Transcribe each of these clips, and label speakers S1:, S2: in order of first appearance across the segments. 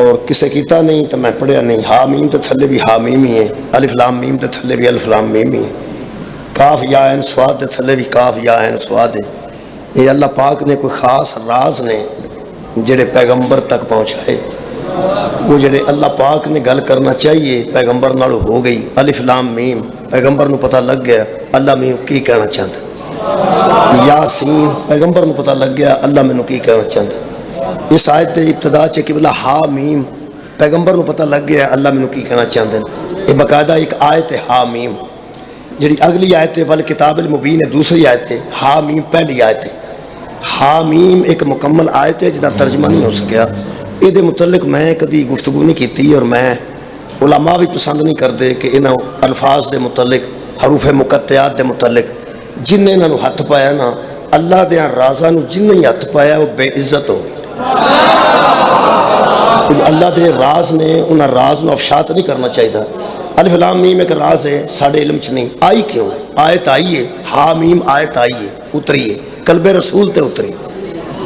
S1: اور کسے کیتا نہیں تو میں پڑھیا نہیں. ہا میم تو تھلے بھی ہا میم ہی ہے, الف لام میم تو تھلے بھی الف لام میم ہی ہے, کاف یا عین صاد دے تھلے بھی کاف یا عین صاد ہے. یہ اللہ پاک نے کوئی خاص راز نے جڑے پیغمبر تک پہنچائے. وہ جڑے اللہ پاک نے گل کرنا چاہیے پیغمبر نال ہو گئی. الف لام میم پیغمبر نو پتہ لگ گیا اللہ مینوں کی کہنا چاہتا. یاسین پیغمبر نو پتہ لگ گیا اللہ مینوں کی کہنا چاہتا. اس آیت دے ابتدا چ قبلہ ہا میم پیغمبر نو پتہ لگ گیا اللہ مینوں کی کہنا چاہتے ہیں. یہ باقاعدہ ایک آیت ہے ہا میم. جڑی اگلی آیت ہے والکتاب المبین ہے دوسری آیت ہے. ہا میم پہلی آیت ہے. ہا میم ایک مکمل آیت ہے جدا ترجمہ نہیں ہو سکیا. یہ متعلق میں کدی گفتگو نہیں کیتی اور میں علماء بھی پسند نہیں کرتے کہ انہوں الفاظ دے متعلق حروف مقطعات دے متعلق جن نے انہوں ہاتھ پایا نا اللہ دے رازاں نو جن نے ہاتھ پایا وہ بے عزت ہو گئی. اللہ دے راز نے انہاں راز نو افشات نہیں کرنا چاہیے. الف لام میم ایک راز ہے ساڑھے علم چ نہیں. آئی کیوں آیت آئی ہے ہا میم آیت آئی ہے اتری ہے قلب رسول تے اتری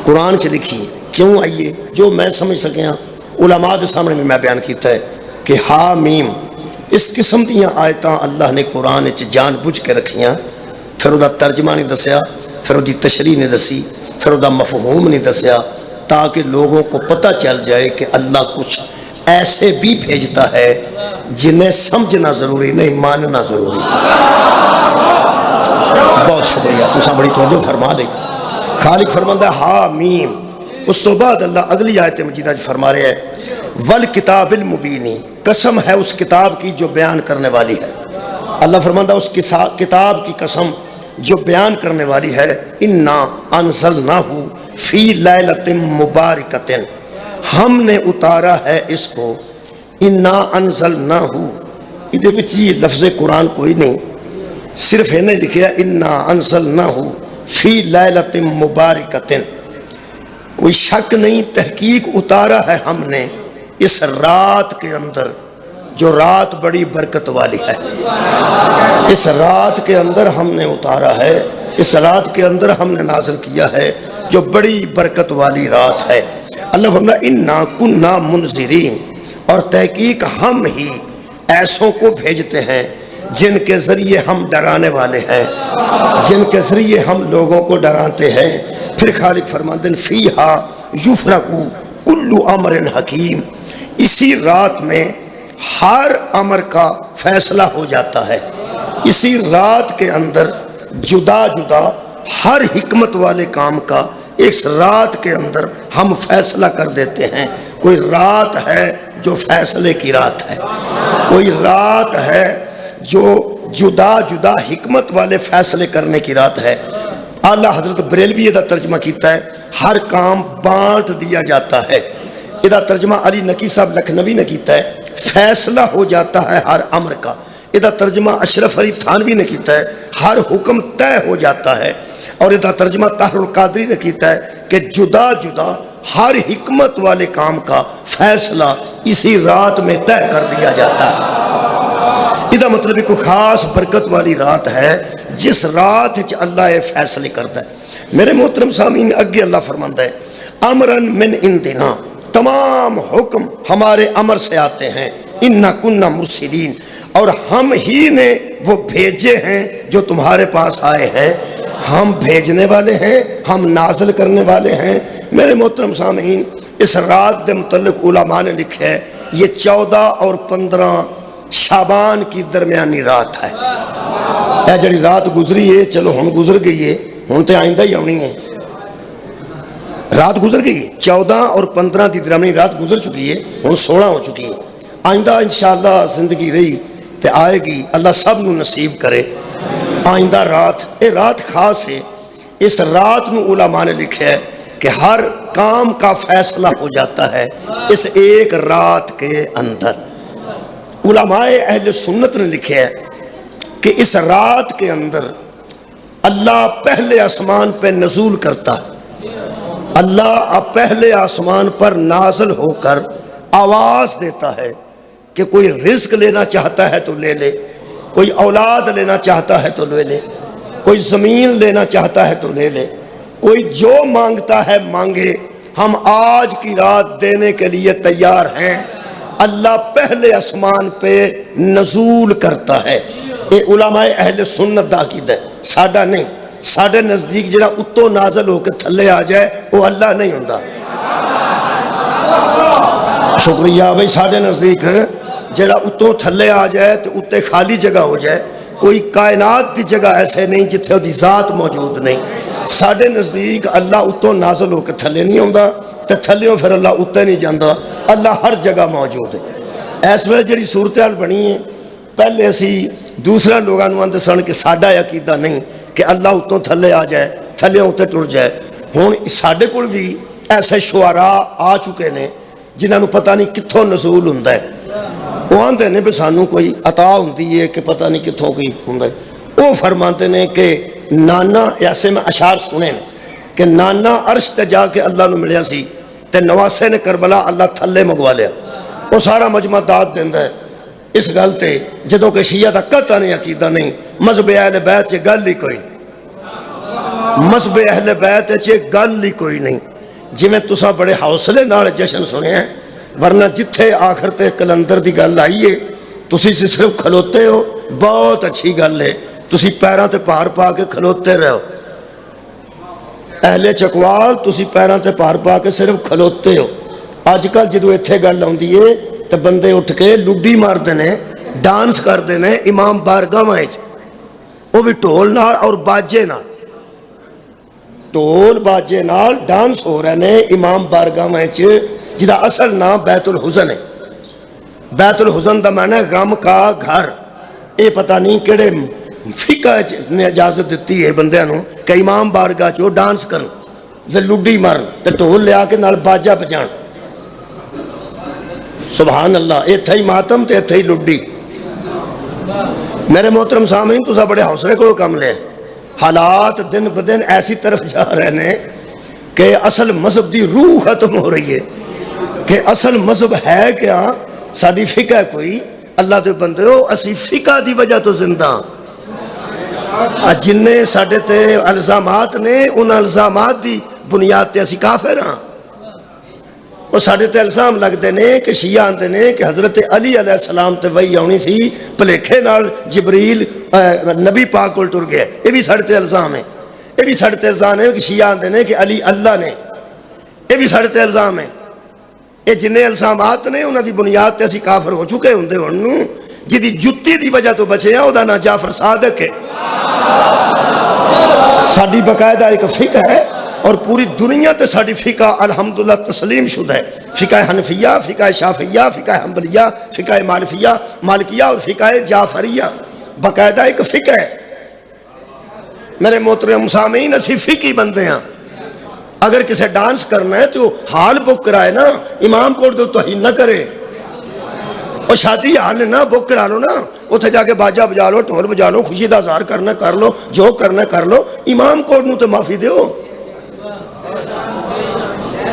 S1: قرآن چ لکھی ہے. کیوں آئیے جو میں سمجھ سکیا علماء دے سامنے بھی میں بیان کیتا ہے کہ ہا میم اس قسم دیاں آیتاں اللہ نے قرآن چ جان بوجھ کے رکھیاں. پھر وہ ترجمہ نہیں دسیا, پھر وہ تشریح نہیں دسی, پھر وہ مفہوم نہیں دسیا تاکہ لوگوں کو پتہ چل جائے کہ اللہ کچھ ایسے بھی بھیجتا ہے جنہیں سمجھنا ضروری نہیں ماننا ضروری. بہت شکریہ تساں بڑی توجہ فرما لئی. خالق فرماندا ہے ہا میم. اس تو بعد اللہ اگلی آیت مجیدہ فرما رہے ہیں والکتاب المبین قسم ہے اس کتاب کی جو بیان کرنے والی ہے. اللہ فرماندا اس کتاب کی قسم جو بیان کرنے والی ہے. انا انزلناہ فی لیلۃ مبارکۃ ہم نے اتارا ہے اس کو. انا انزلناہ ادھے وچ یہ لفظ قرآن کوئی نہیں صرف ہے نہیں لکھیا انا انزلناہ فی لیلۃ مبارکۃ. کوئی شک نہیں تحقیق اتارا ہے ہم نے اس رات کے اندر جو رات بڑی برکت والی ہے. اس رات کے اندر ہم نے اتارا ہے, اس رات کے اندر ہم نے نازل کیا ہے جو بڑی برکت والی رات ہے. اللہ فرماتا ہے انا کنا منذرین اور تحقیق ہم ہی ایسوں کو بھیجتے ہیں جن کے ذریعے ہم ڈرانے والے ہیں, جن کے ذریعے ہم لوگوں کو ڈراتے ہیں. پھر خالق فرماتے ہیں فیہا یفرق کل امر حکیم اسی رات میں ہر امر کا فیصلہ ہو جاتا ہے. اسی رات کے اندر جدا جدا ہر حکمت والے کام کا اس رات کے اندر ہم فیصلہ کر دیتے ہیں. کوئی رات ہے جو فیصلے کی رات ہے, کوئی رات ہے جو جدا جدا حکمت والے فیصلے کرنے کی رات ہے. اعلیٰ حضرت بریلوی دا ترجمہ کیتا ہے ہر کام بانٹ دیا جاتا ہے. ادا ترجمہ علی نقی صاحب لکھنوی نے کیتا ہے فیصلہ ہو جاتا ہے ہر امر کا. ادا ترجمہ اشرف علی تھانوی نے کیتا ہے ہر حکم طے ہو جاتا ہے. اور ادا ترجمہ طاہر القادری نے کیتا ہے کہ جدا جدا ہر حکمت والے کام کا فیصلہ اسی رات میں طے کر دیا جاتا ہے. ادا مطلب کوئی خاص برکت والی رات ہے جس رات اللہ یہ فیصلے کرتا ہے. میرے محترم سامعین اگے اللہ فرماندا ہے امرن من عندنا تمام حکم ہمارے امر سے آتے ہیں. انا کنا مرسلین اور ہم ہی نے وہ بھیجے ہیں جو تمہارے پاس آئے ہیں. ہم بھیجنے والے ہیں, ہم نازل کرنے والے ہیں. میرے محترم سامعین اس رات دے متعلق علماء نے لکھا ہے یہ 14 اور 15 شعبان کی درمیانی رات ہے. اے جڑی رات گزری ہے چلو ہن گزر گئی ہے, ہن تے آئندہ ہی آنی ہے. رات گزر گئی ہے 14 اور 15 دی درمیانی رات گزر چکی ہے, ہن 16 ہو چکی ہے. آئندہ انشاءاللہ زندگی رہی تے آئے گی, اللہ سب نو نصیب کرے. آئندہ رات اے رات خاص ہے. اس رات نو علماء نے لکھا ہے کہ ہر کام کا فیصلہ ہو جاتا ہے اس ایک رات کے اندر. علماء اہل سنت نے لکھا ہے کہ اس رات کے اندر اللہ پہلے آسمان پہ نزول کرتا ہے. اللہ پہلے آسمان پر نازل ہو کر آواز دیتا ہے کہ کوئی رزق لینا چاہتا ہے تو لے لے, کوئی اولاد لینا چاہتا ہے تو لے لے, کوئی زمین لینا چاہتا ہے تو لے لے, کوئی جو مانگتا ہے مانگے, ہم آج کی رات دینے کے لیے تیار ہیں۔ اللہ پہلے آسمان پہ نزول کرتا ہے، یہ علماء اہل سنت دا عقیدہ ہے، ساڈا نہیں۔ ساڈے نزدیک جڑا اتوں نازل ہو کے تھلے آ جائے وہ اللہ نہیں ہوندا۔ شکریہ بھائی، ساڈے نزدیک جڑا اتوں تھلے آ جائے تو اتے خالی جگہ ہو جائے، کوئی کائنات دی جگہ ایسے نہیں جتھے وہ دی ذات موجود نہیں۔ ساڈے نزدیک اللہ اتوں نازل ہو کے تھلے نہیں ہوندا تے تھلیوں پھر اللہ اتے نہیں جاندا، اللہ ہر جگہ موجود ہے۔ اس ویلے جڑی صورتحال بنی ہے، پہلے اسی دوسرے لوگاں نوں آندے سن کہ ساڈا عقیدہ نہیں کہ اللہ اتوں تھلے آ جائے، تھلے اتنے ٹر جائے۔ ہن ساڈے کول بھی ایسے شعراء آ چکے نے جنہاں نوں پتہ نہیں کتھوں نزول ہوندا ہے، وہ آندے نے بھی سانوں کوئی عطا ہوندی ہے کہ پتہ نہیں کتھوں کوئی ہوندا ہے۔ وہ فرماتے نے کہ نانا، ایسے میں اشعار سنے نے کہ نانا عرش تے جا کے اللہ نو ملیا سی تے نواسے نے کربلا اللہ تھلے منگوا لیا۔ وہ سارا مجمع داد دیندا ہے اس گل تے، جدوں کہ شیعہ دا قطع نہیں عقیدہ نہیں، مذہب اہل بیت چ گل ہی کوئی، مذہب اہل بیت چ گل ہی کوئی نہیں۔ جی میں تسا بڑے حوصلے نال جشن سنے ہیں، ورنہ جتھے آخر تے کلندر دی گل آئی ہے تسی صرف کھلوتے ہو، بہت اچھی گل ہے، تسی پیراں تے پار پا کے کھلوتے رہو۔ اہل چکوال تسی پیراں تے پار پا کے صرف کھلوتے ہو۔ اج کل جدو ایتھے گل آندی ہے تے بندے اٹھ کے لڈی ماردے نے، ڈانس کردے نے امام بارگاہ وچ، وہ بھی ٹول نال اور باجے نال، ٹول باجے نال ڈانس ہو رہے نے امام بارگاہ وچ، جدا اصل نام بیت الحزن ہے۔ بیت الحزن دا معنی ہے غم کا گھر۔ اے پتہ نہیں کیڑے فقہ نے اجازت دیتی ہے بندیاں نوں کہ امام بارگاہ چ ڈانس کرن، تے لڈی مارن تے ٹول لیا کے نال باجا بجان۔ سبحان اللہ، ایتھے ہی ماتم تے ایتھے ہی لڈی۔ میرے محترم سامعین، تسا بڑے حوصلے کو کم لے، حالات دن بدن ایسی طرف جا رہے ہیں کہ اصل مذہب دی روح ختم ہو رہی ہے کہ اصل مذہب ہے کیا؟ ساری فقہ کوئی؟ اللہ دے بندے ہو، اسی فقہ دی وجہ تو زندہ جن ساڈے تے الزامات نے، ان الزامات دی بنیاد تے اسی کافر ہاں۔ وہ ساڈے تے الزام لگتے نے کہ شیعہ آندے نے کہ حضرت علی علیہ السلام تے وحی آنی سی، بھلیکھے نال جبریل نبی پاک کول ٹر گیا۔ یہ بھی ساڈے تے الزام ہے، یہ بھی ساڈے تے الزام ہے کہ شیعہ آندے نے کہ علی اللہ نے، یہ بھی ساڈے تے الزام ہے۔ یہ جن الزامات نے انہاں دی بنیاد تے اسی کافر ہو چکے ہوندے ہن، جدی جتی دی وجہ تو بچے ہیں، او دا نام جعفر صادق ہے۔ ساڈی باقاعدہ ایک فقہ ہے اور پوری دنیا تے ساڈی فقہ الحمدللہ تسلیم شدہ ہے۔ فقہ حنفیہ، فقہ شافعیہ، فقہ حنبلیہ، فقہ مالکیہ اور فقہ جعفریہ، باقاعدہ ایک فقہ ہے۔ میرے محترم سامعین، اسی فقہی بندے ہیں۔ اگر کسے ڈانس کرنا ہے تو حال بک کرائے نا، امام کوٹ دو توہین نہ کرے، اور شادی حال نہ بک کرا لو نا، اتھے جا کے باجا بجا لو، ٹھول بجا لو، خوشی دا اظہار کرنا کر لو، جو کرنا کر لو، امام کوٹ نو تے معافی دیو،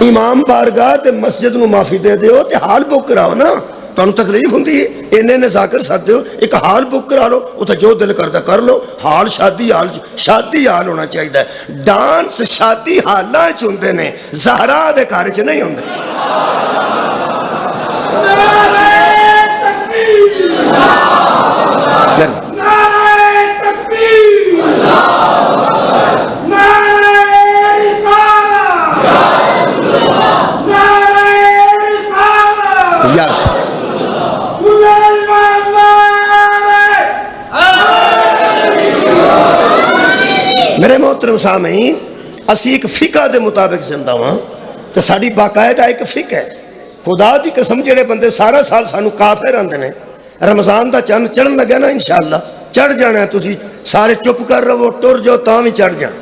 S1: امام بارگاہ تے مسجد نو معافی دے دیو تے حال بک کراؤ نا۔ تانوں تکلیف ہوندی ہے، اینے نے ذاکر ساتھ دیو، ایک حال بک کرا لو، اتھے جو دل کردا کر لو۔ حال شادی حال ہونا چاہیے۔ ڈانس شادی حالاں چ ہوندے نے، زہرا دے گھر چ نہیں ہوندے۔ میرے محترم سامعین، اسی ایک فقہ دے مطابق زندہ ہاں تے ساڈی باقاعدہ ایک فقہ ہے۔ خدا دی قسم جڑے بندے سارا سال سانو کافر آندے نے، رمضان دا چند چڑھن لگا نا انشاءاللہ چڑھ جانا ہے، تسی سارے چپ کر رہو، ٹر جاؤ تاں بھی چڑھ جان۔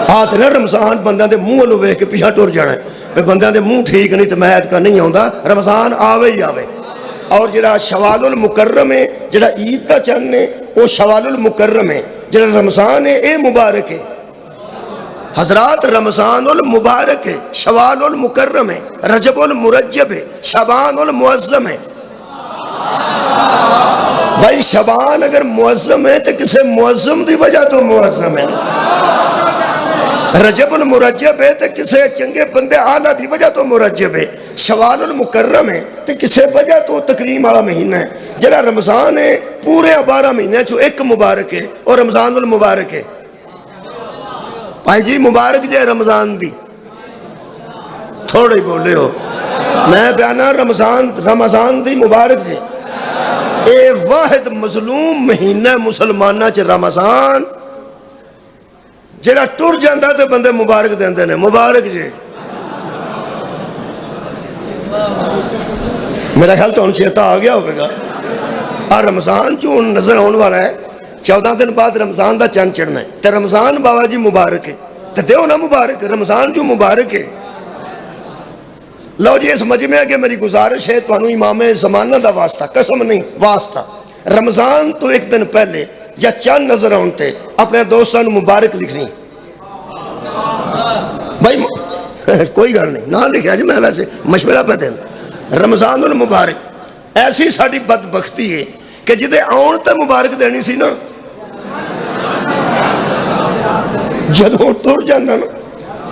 S1: ہاتھ نہ رمضان بندیاں دے منہ لو ویکھ کے پیچھے ٹر جانا ہے، بھئی بندیاں دے منہ ٹھیک نہیں تے میں ایتکا نہیں آوندا، رمضان آوے ہی آوے۔ اور جڑا شوال المکرم ہے، جڑا عید دا چند ہے، وہ شوال المکرم ہے، جڑا رمضان ہے اے مبارک ہے حضرات، رمضان المبارک ہے، شوال المکرم ہے، رجب المرجب ہے، شعبان المعظم ہے۔ بھائی شعبان اگر معظم ہے تو کسے معظم دی وجہ تو معظم ہے۔ رجب المرجب ہے تو کسے چنگے بندے آلہ دی وجہ تو مرجب ہے، شوال المکرم ہے تو کسے وجہ تو تکریم والا مہینہ ہے، جڑا رمضان ہے پورے 12 مہینے چو ایک مبارک ہے اور رمضان المبارک ہے۔ بھائی جی مبارک جے رمضان دی تھوڑے بولے ہو، میں بیانا رمضان دی مبارک جے، اے واحد مظلوم مہینہ مسلمانہ چ رمضان جڑا ٹر جاندہ تے بندے مبارک دیندے نے، مبارک جی۔ میرا خیال تو ان چیتا آ گیا ہوگا، اور رمضان جو نظر ہونے والا ہے 14 دن بعد رمضان دا چند چڑھنا ہے، تے رمضان بابا جی مبارک ہے، تے دیو نا مبارک، رمضان جو مبارک ہے۔ لو جی اس مجمع کے میری گزارش ہے تو انہوں امام زمانہ دا واسطہ، قسم نہیں واسطہ، رمضان تو ایک دن پہلے یا چند نظر آنتے اپنے دوستان مبارک لکھنی، بھائی کوئی گھر نہیں نہ لکھا جی، میں ویسے مشورہ پہ دیں رمضان المبارک۔ ایسی ساڑی بدبختی ہے کہ جدے آن تے مبارک دینی سی نا، جدوں ٹر جاندہ نا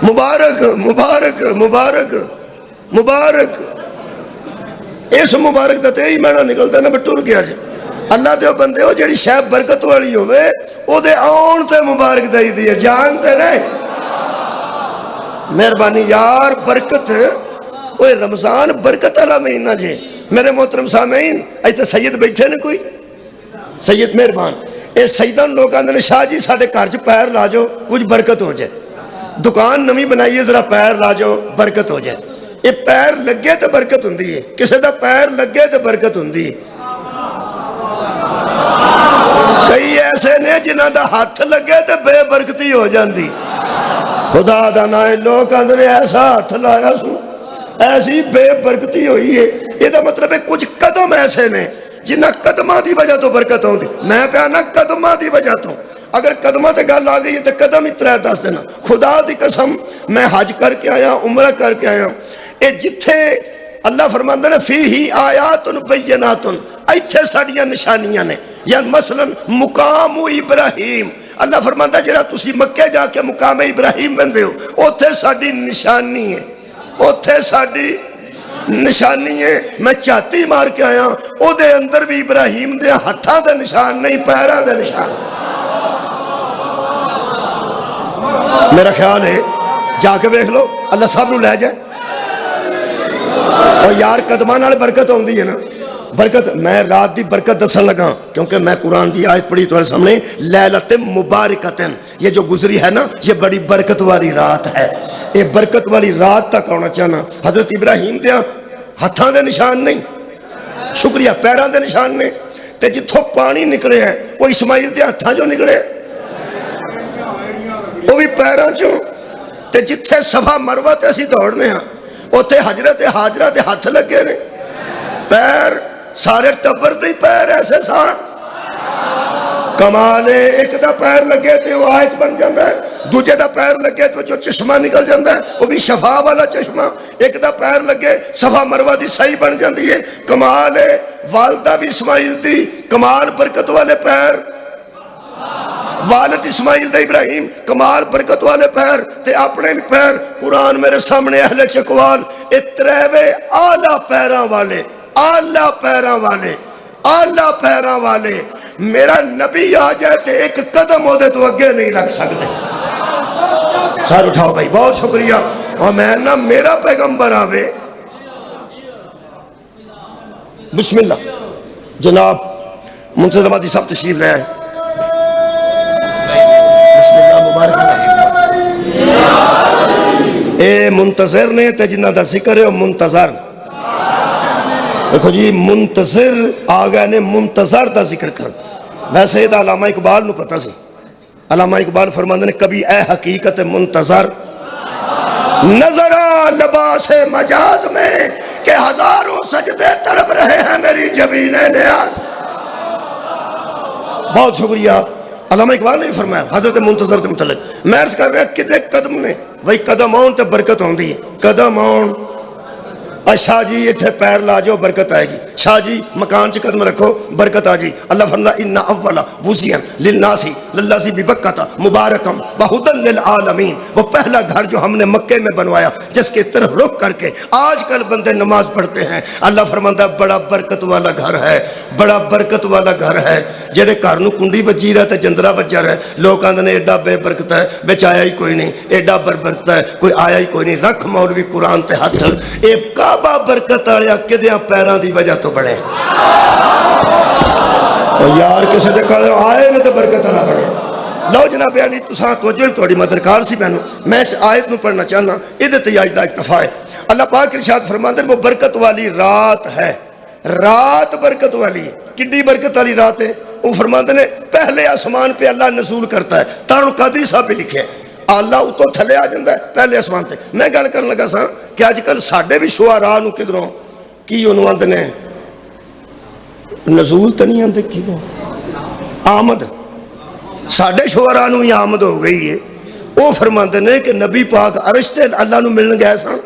S1: مبارک مبارک مبارک مبارک، اس مبارک دا تے ہی میں نہ نکلتا نا ٹر گیا جی۔ اللہ دے بندے ہو جڑی شاید برکت والی ہوئے او دے آن تے مبارک دائی دیئے، جانتے نہیں مہربانی یار، برکت اوہ رمضان برکت اللہ مہینہ جے۔ میرے محترم سامعین ایسے سید بیٹھے نے کوئی سید مہربان، اے سیدان لوگ آندھنے شاہ جی ساڑھے کارچ پیر لا جو کچھ برکت ہو جائے، دکان نمی بنائیے ذرا پیر لا جو برکت ہو جائے۔ اے پیر لگے تو برکت ہوندی ہے، کسے دا پیر لگے تو برکت ہوندی ہے۔ کئی ایسے نے جنہ دا ہاتھ لگے تو بے برکتی ہو جاندی، خدا دا نائے لوگ اندرے ایسا ہاتھ لایا سو ایسی بے برکتی ہوئی ہے۔ یہ دا مطلب ہے کچھ قدم ایسے نے جنہ قدمہ دی وجہ تو برکت ہوندی، میں پیانا قدمہ دی وجہ تو، اگر قدمہ تے گال آگئی ہے تو قدم اترہ دس دینا۔ خدا دی قسم میں حج کر کے آیا، عمرہ کر کے آیا، اے جتھے اللہ فرماندہ نے فی ہی آیاتن بیناتن، ایتھے ساڑیاں نشانیاں نے، یا مثلا مقام ابراہیم، اللہ فرماندہ جڑا تسی مکہ جا کے مقام ابراہیم بندے ہو، اوتھے ساڑی نشانی ہے، اوتھے ساڑی نشانی ہے۔ میں چاہتی مار کے آیا، او دے اندر بھی ابراہیم دے ہتھاں دے نشان نہیں، پیران دے نشان۔ میرا خیال ہے جا کے بیخ لو، اللہ صاحب نو لے جائے، اور یار قدمان آلے برکت ہوندی ہے نا، برکت۔ میں رات دی برکت دسن لگا کیونکہ میں قرآن دی آیت پڑھی تمہارے سامنے، لیلت مبارکتن، یہ جو گزری ہے نا یہ بڑی برکت والی رات ہے، یہ برکت والی رات تک آنا چاہنا۔ حضرت ابراہیم دیا ہتھاں دے نشان نہیں، شکریہ، پیران دے نشان نہیں، تے جتھوں پانی نکلے ہیں وہ اسماعیل دے ہتھاں جو نکلے وہ بھی پیران چوں، تے جتھے صفا مروہ تے اسی دوڑنے ہیں اوتھے حجرت حاجرہ دے ہاتھ لگے نے، پیر سارے ٹبر دی پیر ایسے سان کمال ہے۔ ایک دا پیر لگے تے وہ آیت بن جاندہ ہے، دوجہ دا پیر لگے تو جو چشمہ نکل جاندہ ہے وہ بھی شفا والا چشمہ، ایک دا پیر لگے صفا مروہ دی صحیح بن جاندی ہے، کمال ہے۔ والدہ بھی اسماعیل دی، کمال برکت والے پیر، والد اسماعیل دا ابراہیم، کمال برکت والے پیر، تے اپنے بھی پیر۔ قرآن میرے سامنے اہل چکوال اتریوے آلہ پیران والے، آلہ پیران والے، آلہ پیران والے، میرا نبی آ جائے تے ایک قدم ہو دے تو اگے نہیں رکھ سکتے۔ سار اٹھاؤ بھائی، بہت شکریہ۔ اور میں نا میرا پیغمبر آوے، بسم اللہ جناب منصر زمادی صاحب تشریف لے آئے، بسم اللہ مبارک اللہ۔ اے منتظر نے تے جنہ دا ذکر ہے منتظر، دیکھو جی منتظر آگئے نے منتظر دا ذکر کر۔ ویسے دا علامہ اقبال نو پتہ سی، علامہ اقبال فرماندے نے کبھی اے حقیقت منتظر نظر آ لباس مجاز میں کہ ہزاروں سجدے تڑپ رہے ہیں میری جبین نیاز۔ بہت شکریہ۔ علامہ اقبال نے فرمایا حضرت منتظر دے متعلق، میں عرض کر رہا کتنے قدم نے، وہی قدم آن تے برکت ہوندی ہے، قدم آن، اچھا جی اتھے پیر لا جو برکت آئے گی۔ شاہ جی مکان چ قدم رکھو برکت آ جی. اللہ فرماتا ان اول وزیا للناس للذی ببکۃ مبارکم وہدی للعالمین. وہ پہلا گھر جو ہم نے مکے میں بنوایا جس کی طرف رخ کر کے آج کل بندے نماز پڑھتے ہیں. اللہ فرماتا بڑا برکت والا گھر ہے, بڑا برکت والا گھر ہے. جہے گھر نو کنڈی بجی رہا تے جندرا بجا رہا, لوگ آندے نے ایڈا بے برکت ہے, بچ آیا ہی کوئی نہیں, ایڈا بر برکت ہے کوئی آیا ہی کوئی نہیں. رکھ مولوی قرآن تے ہاتھ, اے کعبہ برکت والیا کدیاں پیراں دی وجہ تو بڑے. اور یار کسے دے کہا آئے نہ تے برکت والا بڑے. لو جناب علی تساں توجہ تھوڑی میں درکار سی میں اس آیت نو پڑھنا چاہنا, ادھے تے اج دا اکتفا ہے. اللہ پاک ارشاد فرماندے وہ برکت والی رات ہے, رات برکت والی. کڈی برکت والی رات ہے. وہ فرماندے نے پہلے آسمان پہ اللہ نزول کرتا ہے. تارو قادری صاحب بھی لکھے اللہ اتوں تھلے آ جاتا ہے پہلے آسمان تے. میں گل کرن لگا سا کہ اج کل ساڈے بھی شعراء نو کدھروں کی انہوں آندے نے نزول تو نہیں آندے کی آمد, ساڈے شعراء نو ہی آمد ہو گئی ہے. وہ فرماندے نے کہ نبی پاک عرش تے اللہ نو ملن گئے سن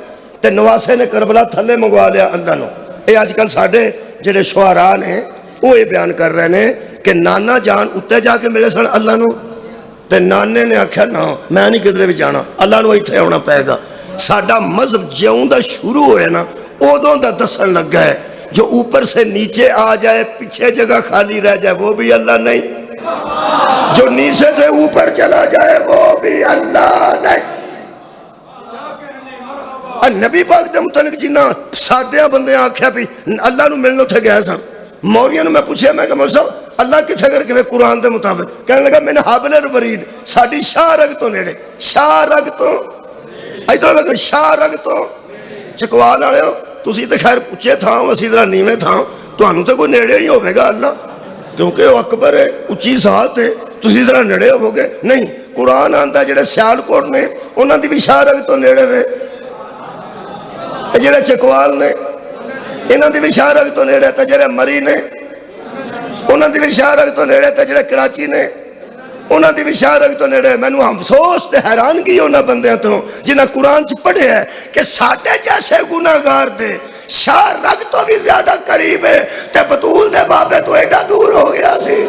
S1: تے نواسے نے کربلا تھلے منگوا لیا اللہ نو. اے اج کل ساڈے جڑے شعراء نے وہ یہ بیان کر رہے ہیں کہ نانا جان اتنے جا کے ملے سن اللہ نو تے نانے نے آخیا نا میں نہیں کدھر بھی جانا, اللہ نو اتنے آنا پائے گا. ساڈا مذہب جیوں دا شروع ہوئے نا ادوں دا دسن لگا ہے. جو اوپر سے نیچے آ جائے پیچھے جگہ خالی رہ جائے وہ بھی اللہ نہیں, جو نیچے سے اوپر چلا جائے وہ بھی اللہ نہیں. نبی پاک دے متعلق جنہ سادیاں بندے آکھیا بھی اللہ نو ملنو تھے گئے سن. موریاں نے میں پوچھیا میں کہ مولوی صاحب اللہ کتھے کر کے قرآن دے مطابق کہنے لگا میں نے حابل الورید ساڈی شاہ رگ تو نیڑے, شاہ رگ تو ادھر لگا شاہ رگ تو چکوال والے ہو تسی تے خیر اچے تھاؤ اسی طرح نیویں تھاؤ, تانوں تے کوئی نیڑے ہی ہوے گا اللہ کیونکہ وہ اکبر ہے اچھی ذات ہے, تسی طرح نیڑے ہو گے نہیں. قرآن آندا جڑے سیالکوٹ نے انہاں دی بھی شاہ رگ تو نیڑے وے, جڑے چکوال نے انہاں دی بھی شاہ رگ تو نیڑے, تے جڑے مری نے انہاں دی بھی شاہ رگ تو نیڑے, تے جڑے کراچی نے انہاں دی بھی شاہ رگ تو نیڑے. مینوں افسوس تے حیرانگی انہاں بندیاں تو جنہاں قرآن چ پڑھیا ہے کہ ساڈے جیسے گناہگار دے شاہ رگ تو بھی زیادہ قریب ہے تے بطول دے بابے تو ایڈا دور ہو گیا سی.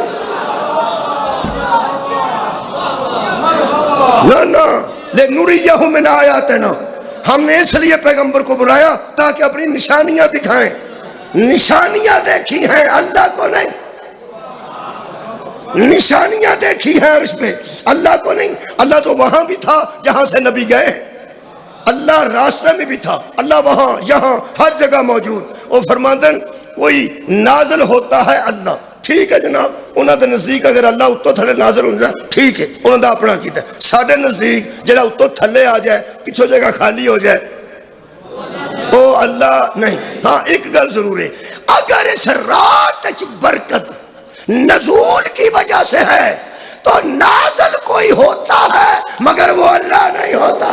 S1: نا لنریہ من آیاتنا, ہم نے اس لیے پیغمبر کو بلایا تاکہ اپنی نشانیاں دکھائیں. نشانیاں دیکھی ہیں اللہ کو نہیں, نشانیاں دیکھی ہیں عرش پہ اللہ کو نہیں. اللہ تو وہاں بھی تھا جہاں سے نبی گئے, اللہ راستے میں بھی تھا, اللہ وہاں یہاں ہر جگہ موجود. وہ فرماندن کوئی نازل ہوتا ہے اللہ, ٹھیک ہے جناب, انہاں دے نزدیک اگر اللہ اتوں تھلے نازل ہو جائے ٹھیک ہے انہاں دا اپنا کیتا ہے. ساڈے نزدیک جڑا اتوں تھلے آ جائے پچھو جگہ خالی ہو جائے او اللہ نہیں. ہاں ایک گل ضرور ہے, اگر اس رات وچ برکت نزول کی وجہ سے ہے تو نازل کوئی ہوتا ہے مگر وہ اللہ نہیں ہوتا.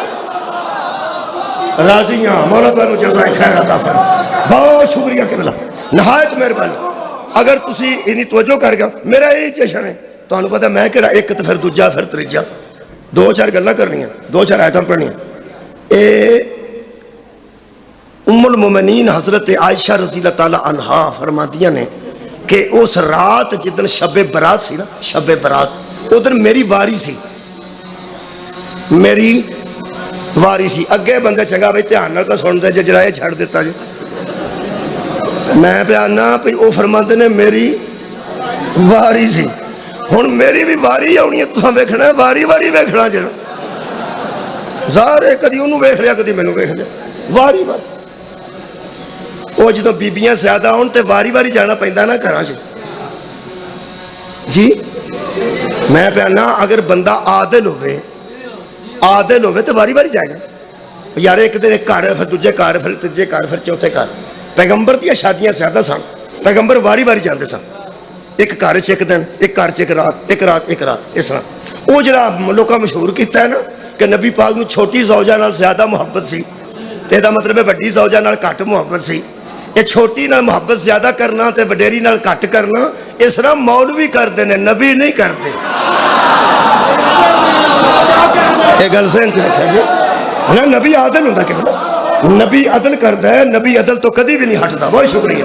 S1: راضی ہاں, مولا تعالی جزائے خیر عطا فرمائے. بہت شکریہ قبلہ, نہایت مہربانی. اگر تسی انہی توجہ کر گیا میرا یہی جشن ہے, تانوں پتہ میں کہڑا ایک تے پھر دوجا پھر تریجا, دو چار گلاں کرنیاں, دو چار آیتاں پڑھنیاں. اے ام المومنین حضرت عائشہ رضی اللہ تعالی عنہا فرماندیاں نے کہ اس رات جدن شب برات سی نا, شب برات ادھر میری واری سی, میری واری سی. اگے بندے چنگا بھائی دھیان نال تو سن دے جے جڑا یہ چھڑ دیتا جی. میں پیانا بھائی وہ فرماندے نے میری واری سی, ہن میری بھی واری آنی ہے, تساں ویکھنا ہے واری واری ویکھنا جے ظاہر ہے کدی انہوں ویکھ لیا کدی مینوں ویکھ لیا واری واری. وہ جدوں بیبیاں زیادہ ہون تے واری واری جانا پیندا نا گھراں چ جی. میں پیانا اگر بندہ عادل ہوئے تو واری واری جائے گا یار. ایک دن ایک گھر پھر دوجے گھر پھر تیجے گھر پھر چوتھے گھر. پیغمبر دیا شادیاں زیادہ سن, پیغمبر واری واری جاندے سن. ایک گھر چ ایک دن, ایک گھر چ ایک رات, ایک رات ایک رات, اس طرح. وہ جڑا لوکاں مشہور کیتا ہے نا کہ نبی پاک نو چھوٹی زوجہ نال زیادہ محبت سی, تے دا مطلب ہے وڈی زوجہ نال گھٹ محبت سی. یہ چھوٹی نال محبت زیادہ کرنا تے وڈیری نال گھٹ کرنا اس طرح مولوی کرتے ہیں, نبی نہیں کرتے. یہ گل ذہن چ رکھا جی. نبی عادل ہوندا کہ نبی عدل کرتا ہے, نبی عدل تو کدی بھی نہیں ہٹتا. بہت شکریہ.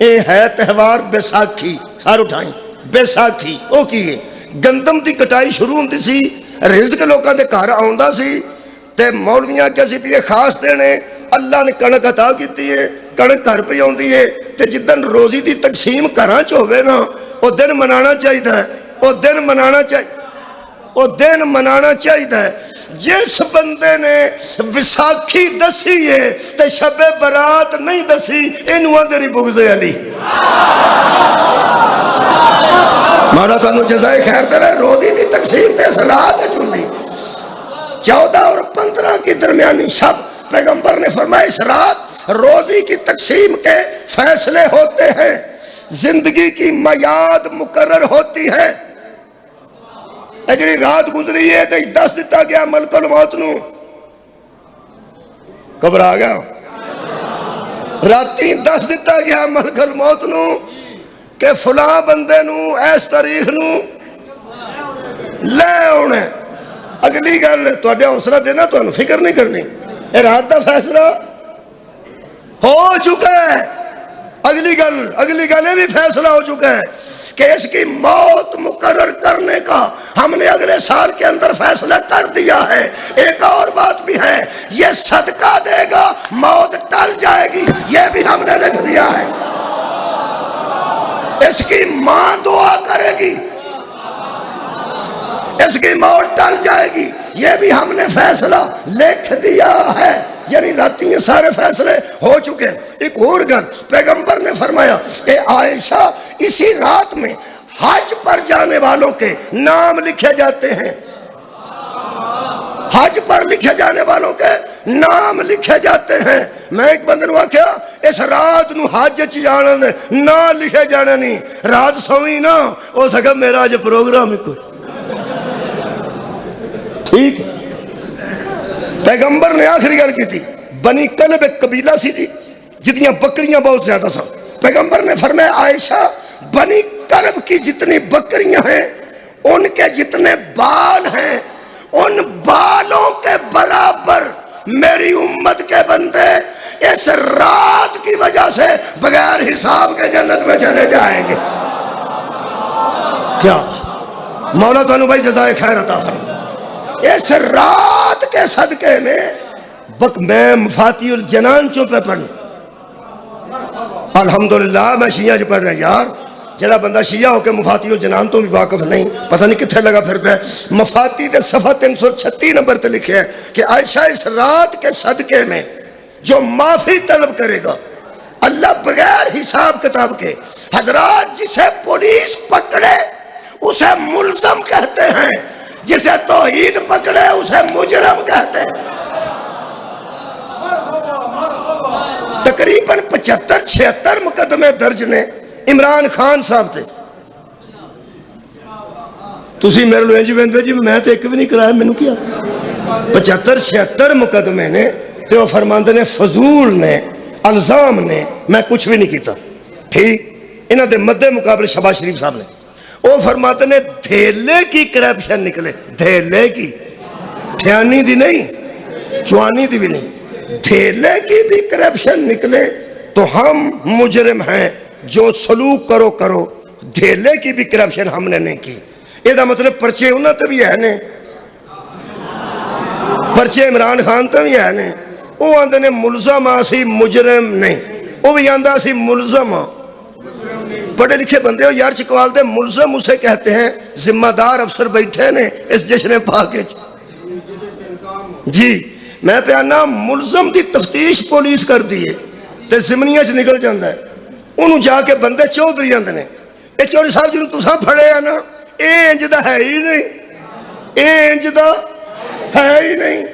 S1: یہ ہے تہوار بیساکھی، سار اٹھائیں بیساکھی وہ کی ہے گندم دی کٹائی شروع ہوندی سی، رزق لوکاں دے گھر آوندا سی تے مولویاں کہ سی بھی یہ خاص دینے اللہ نے کنک عطا کیتی ہے، کنک گھر پہ آندی ہے تے جدن روزی دی تقسیم گھراں چ ہوے نا وہ دن منانا چاہیے، وہ دن منانا چاہیے، وہ دن منانا چاہیے۔ جس بندے نے وساکھی دسی ہے تے شب برات نہیں دسی اینوں تیری بغض علی مانا تانوں جزائے خیر دے روزی دی تقسیم تے رات چندی 14 اور 15 کی درمیانی شب پیغمبر نے فرمایا اس رات روزی کی تقسیم کے فیصلے ہوتے ہیں، زندگی کی میعاد مقرر ہوتی ہے۔ جڑی رات گزری ہے تو دس دیتا گیا ملک الموت نو، گھبرا گیا راتی دس دیتا گیا ملک الموت نو کہ فلاں بندے نو اس تاریخ نو لے آنے۔ اگلی گل تواڈے حوصلہ دینا، تانوں فکر نہیں کرنی، یہ رات دا فیصلہ ہو چکا ہے۔ اگلی گل یہ بھی فیصلہ ہو چکا ہے کہ اس کی موت مقرر کرنے کا ہم نے اگلے سال کے اندر فیصلہ کر دیا ہے۔ ایک اور بات بھی ہے، یہ صدقہ دے گا موت ٹل جائے گی، یہ بھی ہم نے لکھ دیا ہے۔ اس کی ماں دعا کرے گی، اس کی موت ٹل جائے گی، یہ بھی ہم نے فیصلہ لکھ دیا ہے۔ یعنی راتی یہ سارے فیصلے ہو چکے ہیں۔ ایک اور گل پیغمبر نے فرمایا کہ عائشہ اسی رات میں حج پر جانے والوں کے نام لکھے جاتے ہیں، حج پر لکھے جانے والوں کے نام لکھے جاتے ہیں۔ میں ایک بندے نے کہا اس رات نو حج چ جانا نہ لکھے جانا نہیں، رات سوئی نہ ہو سکا میرا اج پروگرام کوئی ٹھیک ہے۔ پیغمبر نے آخری گل کی تھی، بنی کلب ایک قبیلہ سی جی جتنیاں بکریاں بہت زیادہ سن۔ پیغمبر نے فرمایا عائشہ بنی کلب کی جتنی بکریاں ہیں ان کے جتنے بال ہیں ان بالوں کے برابر میری امت کے بندے اس رات کی وجہ سے بغیر حساب کے جنت میں چلے جائیں گے۔ کیا مولا تانوں بھائی جزائے خیر عطا فرمائے۔ اس رات کے صدقے میں میں مفاتیح الجنان چوں پہ پڑھ الحمدللہ میں شیعہ جو پڑھ رہا یار، جڑا بندہ شیعہ ہو کے مفاتیح الجنان تو بھی واقف نہیں، پتہ نہیں کتنے لگا پھرتا ہے۔ مفاتیح دے صفحہ 336 نمبر تے لکھے ہے کہ عائشہ اس رات کے صدقے میں جو معافی طلب کرے گا اللہ بغیر حساب کتاب کے، حضرات جسے پولیس پکڑے اسے ملزم کہتے ہیں، جسے توحید پکڑے اسے مجرم کہتے ہیں۔ تقریباً 75-76 مقدمے درج نے عمران خان صاحب تھے۔ تسی میرے لوگ انجی بندے جی میں تو ایک بھی نہیں کرایا، میں نے کیا 75-76 مقدمے نے تے وہ فرماندے نے فضول نے الزام نے میں کچھ بھی نہیں کیتا ٹھیک۔ انہاں دے مدے مقابلے شہباز شریف صاحب نے وہ فرماتے نے دھیلے کی کرپشن نکلے، دھیلے کی، تھیانی دی نہیں، چوانی دی بھی نہیں، دھیلے کی بھی کرپشن نکلے تو ہم مجرم ہیں، جو سلوک کرو کرو، دھیلے کی بھی کرپشن ہم نے نہیں کی۔ یہ دا مطلب پرچے انہوں تے بھی ہے نے، پرچے عمران خان تے بھی ہے نے، وہ آندے نے ملزم آسی مجرم نہیں، وہ بھی آندہ سی ملزم آ۔ پڑھے لکھے بندے ہو یار چکوال دے، ملزم اسے کہتے ہیں ذمہ دار افسر بیٹھے نے اس جشن پاک جی۔ میں پہ آنا ملزم دی تفتیش پولیس کر دیئے تے زمنیاں چ نکل جاندہ ہے، انہوں جا کے بندے چودھری جاندے نے، اے چودھری صاحب جنہوں تساں پڑھے ہیں نا اے انجدہ ہے ہی نہیں، اے انجدہ ہے ہی نہیں،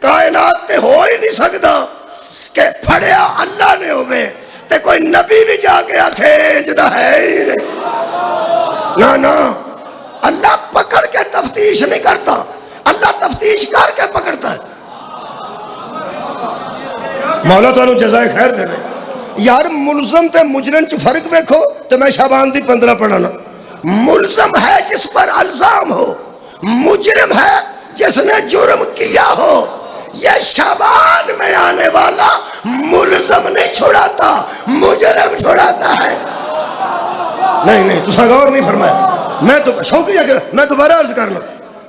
S1: کائنات تے ہو ہی نہیں سکتا کہ پڑھیا اللہ نے ہوئے تے کوئی نبی بھی جا کے آکھے انجدہ ہے ہی نہیں۔ نا اللہ پکڑ کے تفتیش نہیں کرتا، اللہ تفتیش کر کے پکڑتا ہے۔ مولا تو جزائے خیر دے رہے یار۔ ملزم تے مجرم چ فرق دیکھو تو میں شعبان دی 15 پڑھانا۔ ملزم ہے جس پر الزام ہو، مجرم ہے جس نے جرم کیا ہو۔ یہ شعبان میں آنے والا ملزم نہیں چھڑاتا، مجرم چھڑاتا ہے۔ نہیں تو غور نہیں فرمایا۔ میں تو شکریہ کہ میں دوبارہ عرض کرنا،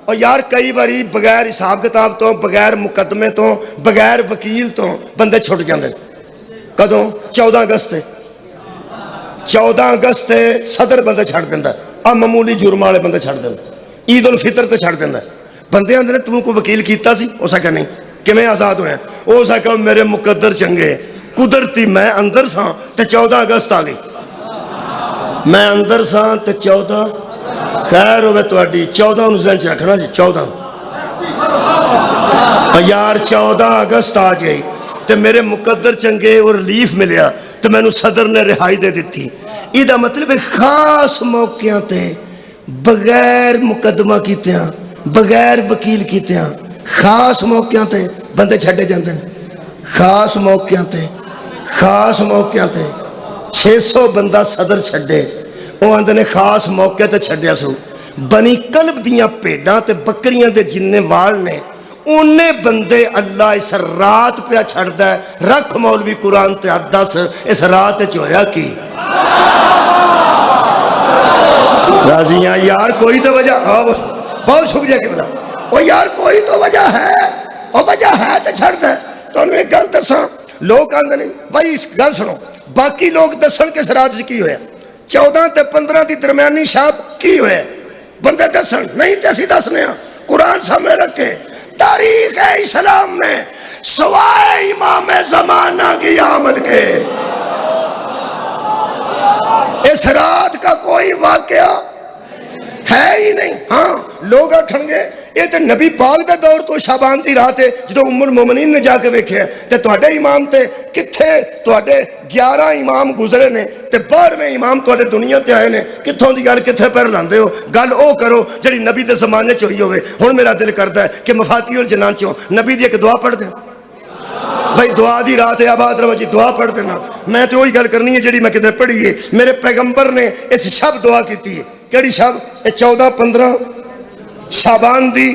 S1: اور یار کئی باری بغیر حساب کتاب تو، بغیر مقدمے تو، بغیر وکیل تو بندے چھٹ جاندے۔ کدوں؟ 14 اگست 14 اگست صدر بندے چھڑ دیندہ، اب معمولی جرم والے بندے چھڑ دیندہ، عید الفطر تے چھڑ دیندہ۔ بندے آندے نے تم کو وکیل کیتا سی؟ اس کہ نہیں، کہ میں آزاد ہویا؟ اس کہ میرے مقدر چنگے، قدرتی میں اندر سا تے 14 اگست آ گئی، میں اندر سا تے 14 خیر ہوئے تو اڈی 14 انہوں ذہن چ رکھنا جی 14 یار 14 اگست آ گئی تے میرے مقدر چنگے اور ریلیف ملیا تو میں نے صدر نے رہائی دے دیتی۔ یہ دا مطلب ہے خاص موقعوں تے بغیر مقدمہ کیتے ہیں، بغیر وکیل کیتے ہیں، خاص موقعوں تے بندے چھڑے جاندے ہیں۔ خاص موقعوں تے 600 بندہ صدر چھڑے، وہ آندے نے خاص موقع تے چھڑیا سو۔ بنی کلب دیاں پیڑاں تے بکریاں دے جننے وال نے انہیں بندے اللہ اس رات پہ چھڑ دا ہے۔ رکھ مولوی قرآن تے حدث اس رات چویا کی راضیاں یار کوئی تو وجہ، بہت شکریہ کہ بلا وہ یار کوئی تو وجہ ہے، وہ وجہ ہے تو چھڑ دا ہے۔ تو انہوں نے گل دساں، لوگ آندے نہیں بھائی اس گل سنو، باقی لوگ دسن کس رات کی ہویا 14 تے 15 دی درمیانی شب کی ہوئے بندے دسن، نہیں تے اسی دسنے ہیں قرآن سامنے رکھے۔ تاریخ اسلام میں سوائے امام زمانہ کی آمد کے اس رات کا کوئی واقعہ ہے ہی نہیں۔ ہاں لوگ آکھن گے یہ تے نبی پاک دا دور تو شابان دی رات ہے جدو ام المومنین نے جا کے ویکھیا تے تواڈے امام تے کتھے؟ تواڈے 11 امام گزرے نے تے 12ویں امام تواڈے دنیا تے آئے نے، کتھوں دی گل کتھے پر لاندے ہو؟ گل او کرو جڑی نبی دے زمانے چ ہوئی ہوئے۔ ہن میرا دل کردا ہے کہ مفاتیح الجنان چوں نبی دی ایک دعا پڑھ دیں بھائی، دعا دی رات ہے آباد رہو جی، دعا پڑھ دینا۔ میں تو وہی گل کرنی ہے جڑی میں کدھر پڑھی ہے۔ میرے پیغمبر نے اس شب دعا کیتی ہے، کیڑی شب؟ 14-15 شابان دی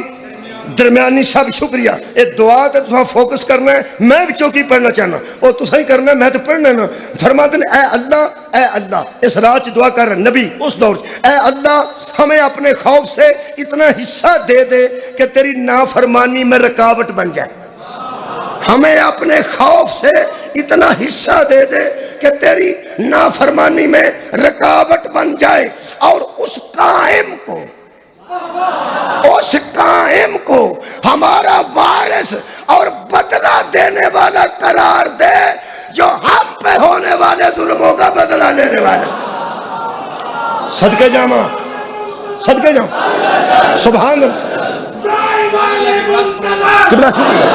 S1: درمیانی شب۔ شکریہ، یہ دعا تے تساں فوکس کرنا ہے، میں بھی چوکی پڑھنا چاہنا، اور تساں ہی کرنا ہے، میں تو پڑھنا ہے نا۔ فرماتے ہیں اے اللہ اس رات دعا کر رہے نبی اس دور، اے اللہ ہمیں اپنے خوف سے اتنا حصہ دے دے کہ تیری نافرمانی میں رکاوٹ بن جائے، ہمیں اپنے خوف سے اتنا حصہ دے دے کہ تیری نافرمانی میں رکاوٹ بن جائے، اور اس قائم کو ہمارا وارث اور بدلہ دینے والا قرار دے، جو ہم پہ ہونے والے ظلموں کا بدلہ لینے والا۔ صدقے جامع سبحان اللہ۔ قبلہ شکریہ۔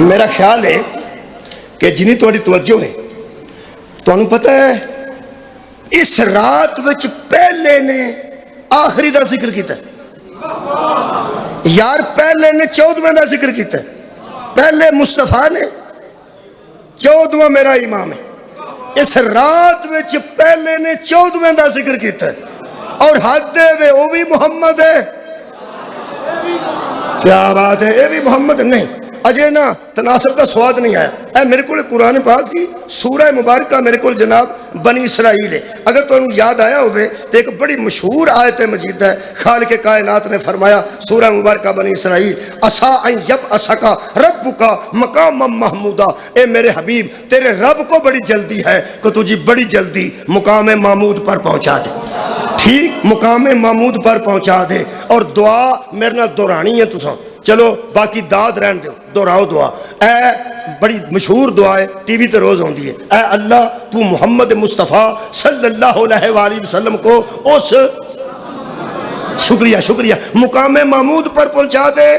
S1: میرا خیال ہے کہ جنہیں تھوڑی توجہ ہے تو انہوں پتہ ہے اس رات وچ پہلے نے آخری دا ذکر کیتا ہے یار، پہلے نے 14ویں دا ذکر کیتا ہے، پہلے مصطفیٰ نے 14واں میرا امام ہے، اس رات وچ پہلے نے 14ویں دا ذکر کیتا ہے، اور حد دے وے وہ بھی محمد ہے۔ کیا بات ہے، یہ بھی محمد نہیں، اجے نا تناسب کا سواد نہیں آیا۔ اے میرے کو قرآن پاک کی سورہ مبارکہ میرے کو جناب بنی اسرائیل ہے، اگر تو انہوں یاد آیا ہوئے تو ایک بڑی مشہور آیت مجید ہے، خالق کائنات نے فرمایا سورہ مبارکہ بنی اسرائیل، عسیٰ ان یبعثک ربک مقاما محمودا، اے میرے حبیب تیرے رب کو بڑی جلدی ہے کہ تجھے بڑی جلدی مقام محمود پر پہنچا دے، ٹھیک مقام محمود پر پہنچا دے۔ اور دعا میرے نہ دورانی ہے تساں، چلو باقی داد رہن دو، دہراؤ دعا۔ اے بڑی مشہور دعا ہے، ٹی وی تے روز ہوندی ہے، اے اللہ تو محمد مصطفیٰ صلی اللہ علیہ وآلہ وسلم کو اس شکریہ مقام محمود پر پہنچا دے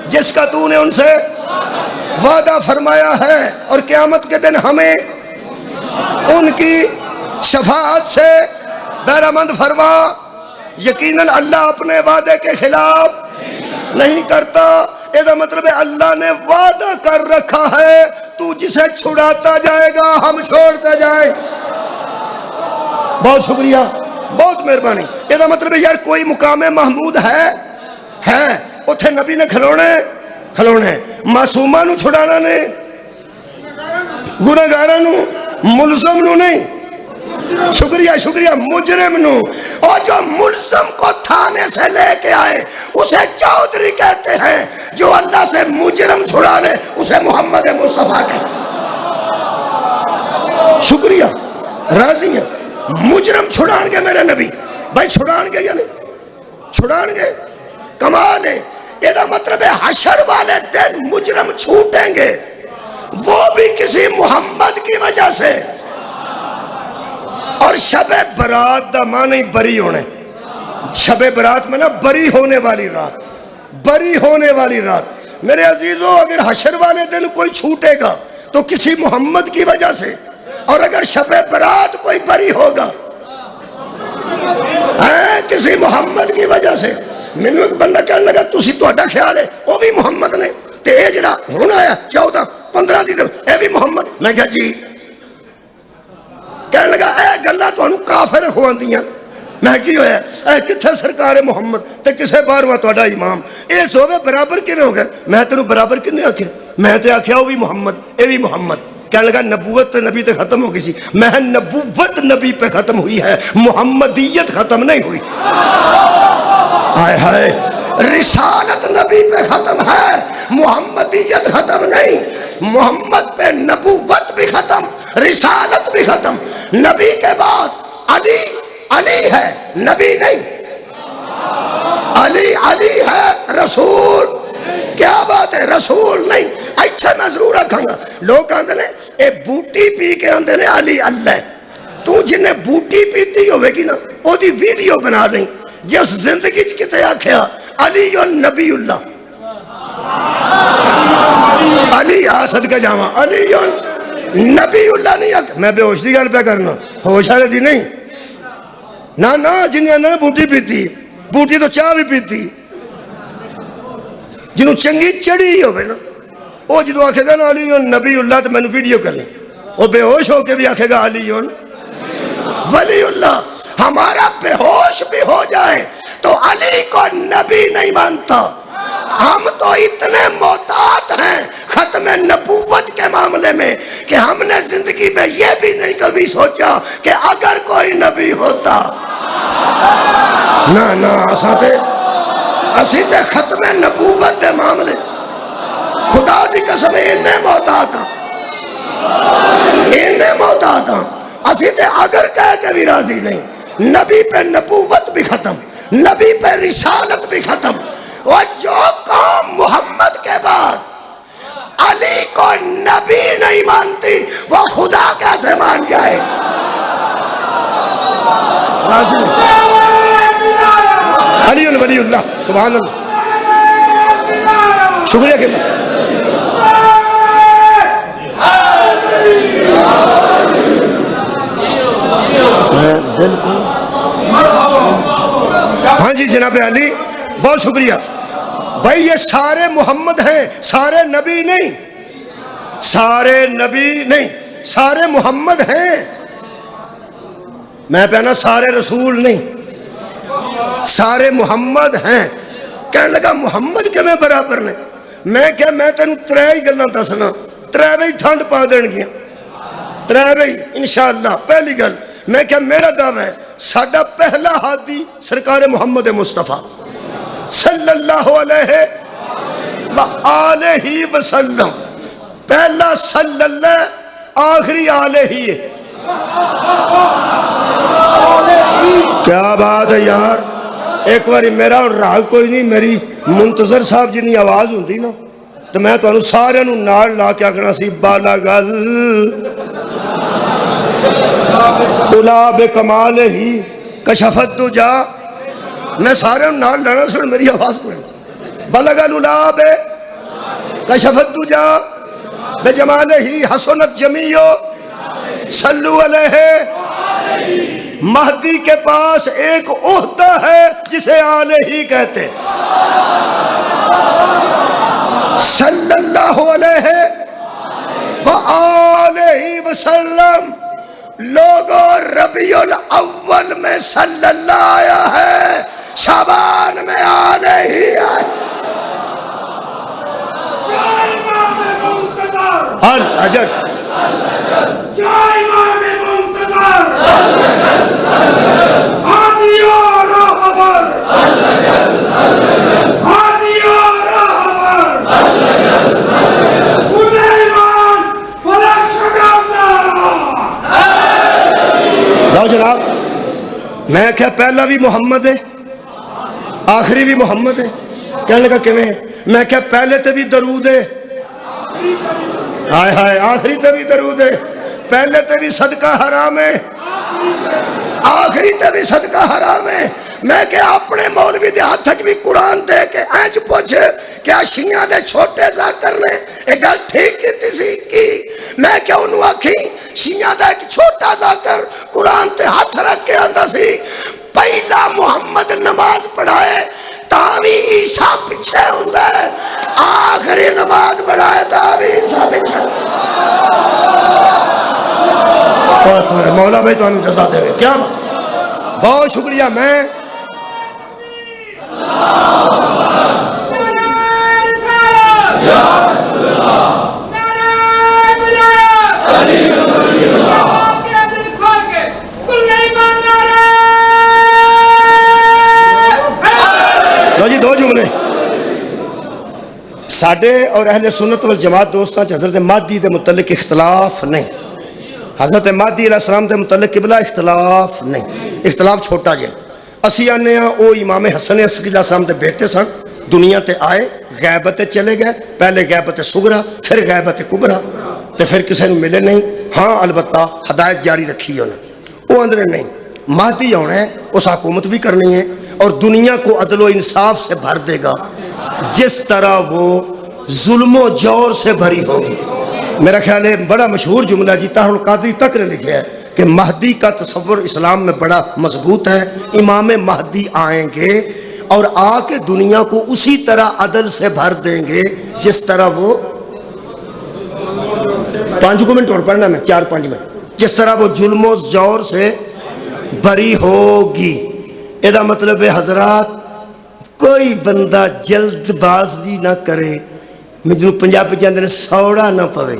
S1: جس کا تو نے ان سے وعدہ فرمایا ہے، اور قیامت کے دن ہمیں ان کی شفاعت سے بہرمند فرما۔ یقیناً اللہ اپنے وعدے کے خلاف نہیں کرتا، یہ مطلب ہے اللہ نے وعدہ کر رکھا ہے تو جسے چھڑاتا جائے گا ہم چھوڑتے جائیں. بہت شکریہ, بہت مہربانی. یہ مطلب ہے یار کوئی مقام محمود ہے اتھے نبی نے کھلونے معصوماں نو چھڑانا نے, گنہگاراں نو, ملزم نو نہیں. شکریہ مجرم نو. اور جو ملزم کو تھانے سے لے کے آئے اسے چودھری کہتے ہیں, جو اللہ سے مجرم چھڑا لے اسے محمد مصطفیٰ کہتے ہیں. شکریہ, راضی ہیں. مجرم چھڑان گے میرے نبی, بھائی چھڑان گے یا نہیں چھڑان گے, کمال ہے. یہ مطلب ہے حشر والے دن مجرم چھوٹیں گے, وہ بھی کسی محمد کی وجہ سے. اور شب برات دا معنی بری ہونے, شب برات میں نا بری ہونے والی رات, بری ہونے والی رات. میرے عزیزو اگر حشر والے دن کوئی چھوٹے گا تو کسی محمد کی وجہ سے, اور اگر شب برات کوئی بری ہوگا کسی محمد کی وجہ سے. مینوں ایک بندہ کہنے لگا تسی تہاڈا خیال ہے وہ بھی محمد نے تے اے جڑا ہن آیا 14-15 دی اے بھی محمد. میں کہا جی. کہنے لگا اے گلاں تانوں کافر کھواندیاں. میں کی ہویا اے کتھے سرکار محمد تے کسے 12واں تہاڈا امام, اے سوے برابر کیویں ہو گئے؟ میں تینوں برابر کنے آکھیا؟ میں تے آکھیا وہ بھی محمد اے بھی محمد. کہنے لگا نبوت نبی تے ختم ہو گئی سی. میں نبوت نبی پہ ختم ہوئی ہے, محمدیت ختم نہیں ہوئی. ہائے ہائے, رسالت نبی پہ ختم ہے, محمدیت ختم نہیں. محمد پہ نبوت بھی ختم, رسالت بھی ختم. نبی کے بعد علی ہے, نبی نہیں. علی ہے, رسول. کیا بات ہے, رسول نہیں. ایتھے میں ضرور رکھاں گا. لوگ آندے نے اے بوٹی پی کے آندے نے علی اللہ ہے. تو جنہیں بوٹی پیتی ہوئے گی نا او دی ویڈیو بنا لیں, جس زندگی کتے آکھیا علی نبی اللہ, علی صدقہ جاواں علی نبی اللہ نہیں آکھ. میں بے ہوش دی گل پہ کرنا, ہوش والے دی نہیں. نہ جنہیں آندے نے بوٹی پیتی, بوٹی تو چاہ بھی پیتی. جنہوں چنگی چڑی ہوئے نا وہ جدو آکھے گا نا علی نبی اللہ تو میں نے ویڈیو کر لیں, وہ بے ہوش ہو کے بھی آکھے گا علی ولی اللہ. ہمارا بے ہوش بھی ہو جائے تو علی کو نبی نہیں مانتا. ہم تو اتنے محتاط ہیں ختم نبوت کے معاملے میں کہ ہم نے زندگی میں یہ بھی نہیں کبھی سوچا کہ اگر کوئی نبی ہوتا. نہ اسی تے ختم نبوت کے معاملے خدا دی قسم انہیں محتاط ہاں. اسی تے اگر کہہ کے بھی راضی نہیں. نبی پہ نبوت بھی ختم, نبی پہ رسالت بھی ختم. اور جو قوم محمد کے بعد علی کو نبی نہیں مانتی وہ خدا کیسے مان جائے؟ علی ولی اللہ, سبحان اللہ. شکریہ کہ بالکل. ہاں جی جناب علی, بہت شکریہ بھائی. یہ سارے محمد ہیں, سارے نبی نہیں, سارے نبی نہیں, سارے محمد ہیں. میں پہنا سارے رسول نہیں, سارے محمد ہیں. کہنے لگا محمد کے میں برابر نے. میں کیا میں تینوں ترے ہی گلاں دسنا, ترے بھائی ٹھنڈ پا دین گیا, ترے بھائی انشاءاللہ. پہلی گل میں کیا میرا دعویٰ ہے ساڈا پہلا ہادی سرکار محمد مصطفیٰ صلی اللہ علیہ وآلہ وسلم. پہلا صلی اللہ, آخری علیہ ہے. کیا بات ہے یار. ایک باری میرا راگ کوئی نہیں, میری منتظر صاحب جنی آواز ہوندی نا تو میں تانوں سارے نوں نال لا کے آکھنا سی بالا گل گلاب کمال ہی کشفت دجا. میں سارے نال لانا سن, میری آواز کوئی بلغ الولاب کشفت دجا بے جمال ہی حسنت جمیع صلو علیہ. مہدی کے پاس ایک عہدہ ہے جسے آلہ ہی کہتے. صلی اللہ علیہ وآلہ وسلم. لوگوں ربیع الاول میں صلی اللہ آیا ہے، شعبان میں آنے ہی آئے.
S2: جائے امام منتظر،
S1: الاجل
S2: جائے امام منتظر، ہادی و راہبر، ہادی و راہبر، کل ایمان فلک شکرنا.
S1: لو جناب، میں کیا پہلا بھی محمد ہے آخری بھی محمد ہے؟ کہنے لگا کیویں ہے؟ میں کیا پہلے تے بھی درود ہے، ہائے ہائے آخری تے بھی درود ہے، پہلے تے بھی صدقہ حرام ہے، آخری تے بھی صدقہ حرام ہے. میں کہ اپنے مولوی دے ہاتھ وچ بھی قرآن دے کے اینج پوچھ کیا شیعہ دے چھوٹے ذاکر نے ایک گل ٹھیک کیتی سی کی؟ میں کہ انہوں آکھی شیعہ دا ایک چھوٹا ذاکر قرآن تے ہاتھ رکھ کے آندا سی پہلا محمد نماز پڑھائے تاوی عیسیٰ پیچھے ہوندا ہے، آخری نماز پڑھائے تاوی عیسیٰ پیچھے. مولا بھائی تو ہمیں جزا دے رہے کیا بہت شکریہ. میں لو جی دو جملے ساڈے اور اہل سنت والجماعت دوستاں چ حضرت مہدی دے متعلق اختلاف نہیں. حضرت مہدی علیہ السلام دے متعلق قبلہ اختلاف نہیں، اختلاف چھوٹا جہا. اسی آنے ہاں او امام حسن عسکری علیہ السلام دے بیٹے سن، دنیا تے آئے غیبت چلے گئے، پہلے غیبت صغرا پھر غیبت کبرا، تے پھر کسی نے ملے نہیں. ہاں البتہ ہدایت جاری رکھی انہیں، وہ اندر نہیں مہدی آنا ہے، اس حکومت بھی کرنی ہے اور دنیا کو عدل و انصاف سے بھر دے گا جس طرح وہ ظلم و جور سے بھری ہوگی. میرا خیال ہے بڑا مشہور جملہ جی طاہر القادری تک نے لکھا ہے کہ مہدی کا تصور اسلام میں بڑا مضبوط ہے. امام مہدی آئیں گے اور آ کے دنیا کو اسی طرح عدل سے بھر دیں گے جس طرح وہ 5 منٹ اور پڑھنا میں 4-5 میں، جس طرح وہ ظلم و جور سے بری ہوگی. یہ مطلب ہے حضرات کوئی بندہ جلد بازی نہ کرے. مجھے پنجابی چاہتے ہیں سوڑا نہ پوے.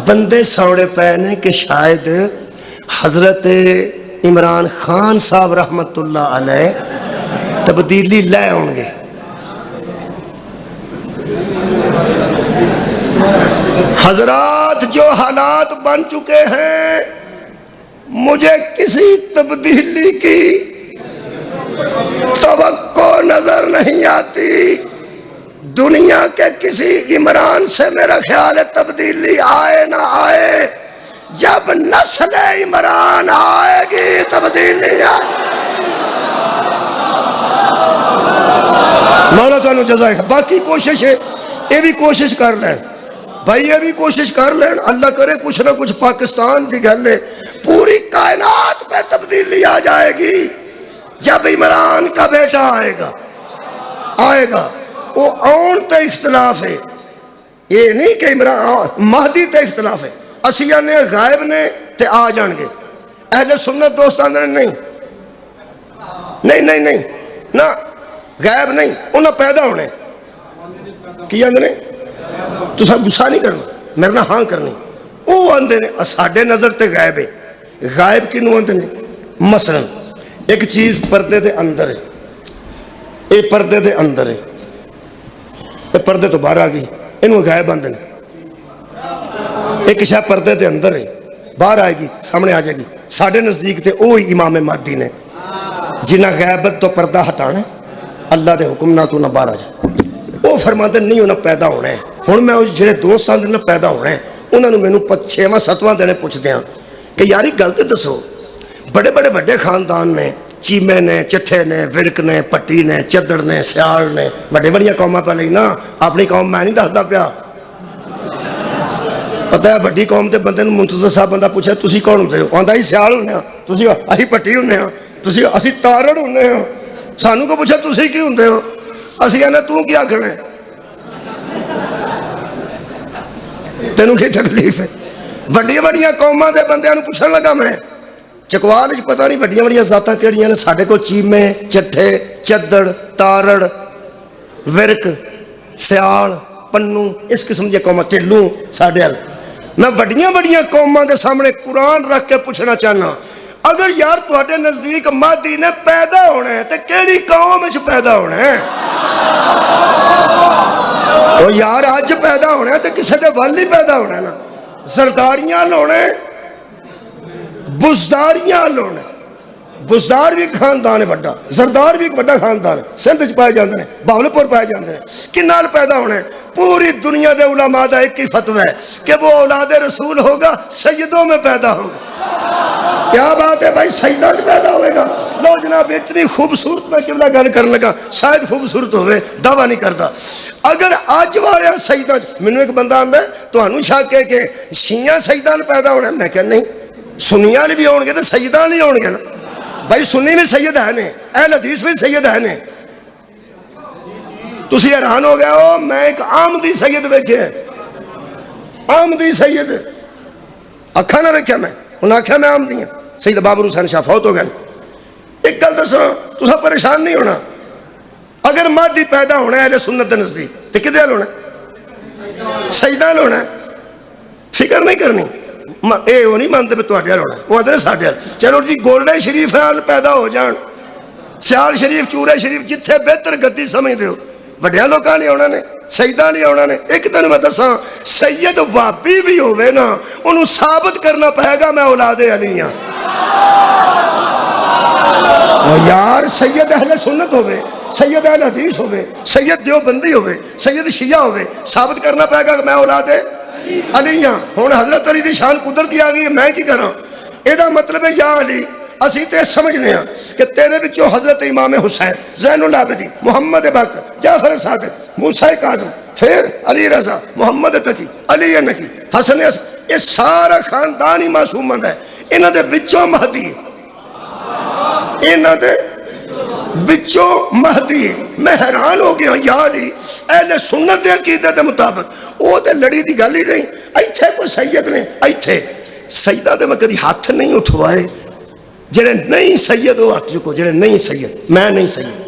S1: بندے سوڑے پے نے کہ شاید حضرت عمران خان صاحب رحمت اللہ علیہ تبدیلی لے ہوں گے. حضرات جو حالات بن چکے ہیں مجھے کسی تبدیلی کی توقع نظر نہیں آتی. دنیا کے کسی عمران سے میرا خیال ہے تبدیلی آئے نہ آئے، جب نسل عمران آئے گی تبدیلی آئے. مولا تعالیٰ جزائے. باقی کوشش ہے یہ بھی کوشش کر لیں بھائی، یہ بھی کوشش کر لیں، اللہ کرے کچھ نہ کچھ پاکستان کی گل ہے پوری کائنات پہ تبدیلی آ جائے گی جب عمران کا بیٹا آئے گا. وہ آن تے اختلاف ہے، یہ نہیں کہ عمران مہدی تے اختلاف ہے. اسیہ نے غائب نے تے آ جان گے. اہل سنت دوستان نے نہیں نہ غائب نہیں، انہیں پیدا ہونے کی آندے تو سب غصہ نہیں کرنا میرے نہ ہاں کرنی. وہ آندے نے ساڈے نظر تے غائب ہے. غائب کنوں آندے نے؟ مثلا ایک چیز پردے دے اندر ہے، یہ پردے دے اندر ہے، یہ پردے تو باہر آ گئی، انہوں غائب آندے نے. ایک شاہ پردے دے اندر ہے، باہر آئے گی سامنے آ جائے گی. ساڈے نزدیک تے وہی امام مہدی نے جنہ غیبت تو پردہ ہٹانا اللہ دے حکم نہ تو نہ باہر آ جائے. وہ فرماتے نہیں انہیں پیدا ہونا ہے. ہوں میں جڑے دوست آدھے نے پیدا ہونا ہے انہوں نے مینوں 6واں 7واں دن پوچھتے ہیں کہ یاری گل تو دسو، بڑے بڑے بڑے خاندان نے، چیمے نے، چٹھے نے، ورک نے، پٹی نے، چدڑ نے، سیال نے، بڑے بڑی قوماں پہ لئی نا. اپنی قوم میں نہیں دستا پیا، پتہ ہے بڑی قوم کے بندے منتظر صاحب بندہ پوچھا تسی کون ہوندے ہو؟ آندا ہی سیال ہونے ہاں، تسی اسی پٹی ہونے ہاں، تسی اسی تارڑ ہونے ہاں. سانوں کو پوچھا تسی کی ہوندے ہو؟ اسی کہنے تو کی آکھنا ہے. تینوں کی تکلیف ہے؟ وڈیاں وڈیاں قوماں دے بندیاں نوں پوچھن لگا میں چکوال وچ پتہ نہیں وڈیاں وڈیاں ذاتاں کیڑیاں نے ساڈے کول چیمے چٹھے چدڑ تارڑ ورک سیال پنو اس قسم دی قوماں ٹلوں ساڈے ال میں وڈیاں وڈیاں قوماں دے سامنے قرآن رکھ کے پوچھنا چاہنا اگر یار تواڈے نزدیک مہدی نے پیدا ہونا ہے تے کیڑی قوم وچ پیدا ہونا ہے؟ او یار اج پیدا ہونا ہے تے کسے دے ول ہی پیدا ہونا ہے نا زرداریاں ہونا ہے بزداریاں ہونا ہے بزدار بھی خاندان ہے بڑا زردار بھی ایک بڑا خاندان ہے سندھ چ پائے جاندے ہیں بہاولپور پائے جاندے ہیں کنال پیدا ہونا ہے پوری دنیا دے علماء دا ایک ہی فتوی ہے کہ وہ اولاد رسول ہوگا سیدوں میں پیدا ہوگا کیا بات ہے بھائی سیدہ سے پیدا ہوئے گا لو جناب اتنی خوبصورت میں کیوں نہ گل کرنے لگا شاید خوبصورت ہوئے دعویٰ نہیں کرتا اگر آج والے سیدہ مینوں ایک بندہ آندا ہے تانوں شک ہے کہ شیعہ سیدہ پیدا ہونا ہے میں کہ نہیں سنیاں بھی ہون گے تے سیدہ نہیں ہون گے نا بھائی سنی بھی سید ہے نے اہل حدیث بھی سید ہے نے تسی حیران ہو گیا ہو میں ایک آمدی سید ویکھے آمدی سید اکھاں نہ ویکھیا میں انہاں آکھیا میں آمدی ہاں سید بابر حسین شاہ فوت ہو گئے ایک گل دساں تساں پریشان نہیں ہونا اگر مہدی پیدا ہونا ہے اہل سنت دے نزدیک تے کدے ہونا ہے سیدہ ہونا ہے فکر نہیں کرنی اے وہ نہیں مانتے تواڈے ہل ہونا وہ آندے ساڈے ہل چلو جی گولڈے شریف ہل پیدا ہو جان سیال شریف چورے شریف جتھے بہتر گدی سمجھدے ہو وڈیاں لوکاں نہیں ہونا نے سیداں نہیں ہونا نے ایک دن میں دساں سید وابی بھی ہوئے نا انہوں ثابت کرنا پائے گا میں اولاد علی ہاں یار سید اہل سنت ہوئے سید اہل حدیث ہوئے سید دیوبندی ہوئے سید شیعہ ہوئے ثابت کرنا پائے گا کہ میں اولاد علی ہاں ہن حضرت علی دی شان قدرتی آ گئی میں کی کراں اے دا مطلب ہے یا علی اسی تے سمجھنے ہیں کہ تیرے بچوں حضرت امام حسین زین العابدین محمد باقر جعفر صادق موسیٰ کاظم پھر علی رضا محمد تقی علی نقی حسن یہ سارا خاندان ہی معصوم ہے انہاں دے وچوں مہدی انہاں دے وچوں مہدی میں حیران ہو گیا یا علی اہل سنت دے عقیدے دے مطابق وہ تے لڑی دی گل ہی نہیں ایتھے کوئی سید نے ایتھے سیدہ دے میں کدی ہاتھ نہیں اٹھوائے جڑے نہیں سید وہ ہاتھ چکو جڑے نہیں سید میں نہیں سید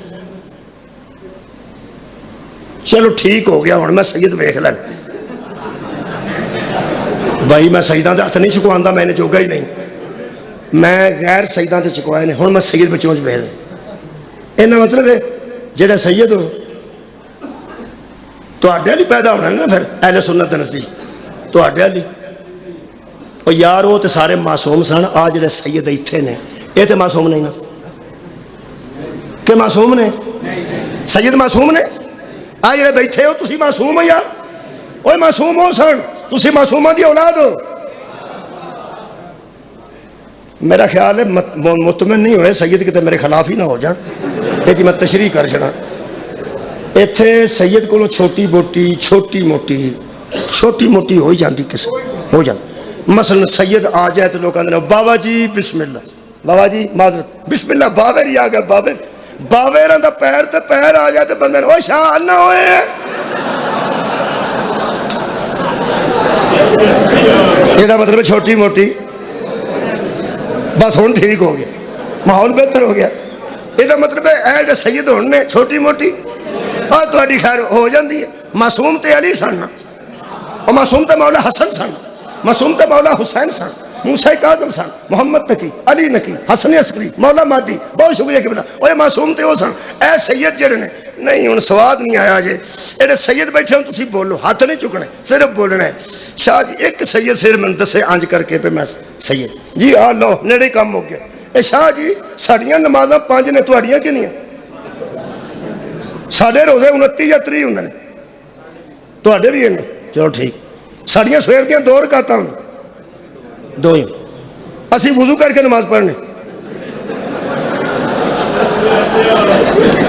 S1: چلو ٹھیک ہو گیا ہن میں سید ویکھ لیں بھائی میں سیداں دے ہاتھ نہیں چکواندا میں نے جوگا ہی نہیں میں غیر سیداں تے چکوائے نے ہن میں سید بچوں وچ ویکھ لیں اینا مطلب ہے جڑا سید ہو تواڈے علی پیدا ہونا نا پھر اہل سنت دے نزدیک تواڈے علی او یار وہ تے سارے معصوم سن آ جڑے سید ایتھے نے اے تے معصوم نہیں نا کہ معصوم نے سید معصوم نے آ جڑے بیٹھے ہو تسی معصوم ہو یار اوے معصوم ہو سن تسی معصوماں دی اولاد ہو میرا خیال ہے مطمئن نہیں ہوئے سید کتے میرے خلاف ہی نہ ہو جان ایتی میں تشریح کر چھڑا ایتھے سید کو چھوٹی موٹی ہو جاندی کسے ہو جاندی مثلا سید آ جائے تو لوگ آندے بابا جی بسم اللہ بابا جی معذرت بسم اللہ باور ہی آ گیا باویراں دا پیر تے پیر آ جائے تے بندے او شاہ نہ ہوئے یہ مطلب چھوٹی موٹی بس ہن ٹھیک ہو گیا ماحول بہتر ہو گیا یہ مطلب ہے اے سید ہونے چھوٹی موٹی اور تہاڈی خیر ہو جاندی ہے معصوم تے علی سن اور معصوم تے مولا حسن سن معصوم تے مولا حسین سن موسیٰ کاظم سن محمد تقی علی نقی حسن عسکری مولا مہدی بہت شکریہ کہ بلا وہ معصوم تے وہ سن اے سید جڑے نے نہیں ہن سواد نہیں آیا جے ایڈے سید بیٹھے ہوں تسی بولو ہاتھ نہیں چکنے صرف بولنا ہے شاہ جی ایک سید صرف من دسے انج کر کے پہ میں سید جی آ لو نیڑے کام ہو گیا اے شاہ جی ساڑیاں نمازاں 5 نے تہاڈیاں کی نہیں ساڑھے روزے 29 یا 30 ہوندے نے تہاڈے بھی ہیں چلو ٹھیک ساڑیاں سویر دیاں 2 رکعتاں ہوں 2 ہی اسی وضو کر کے نماز پڑھنے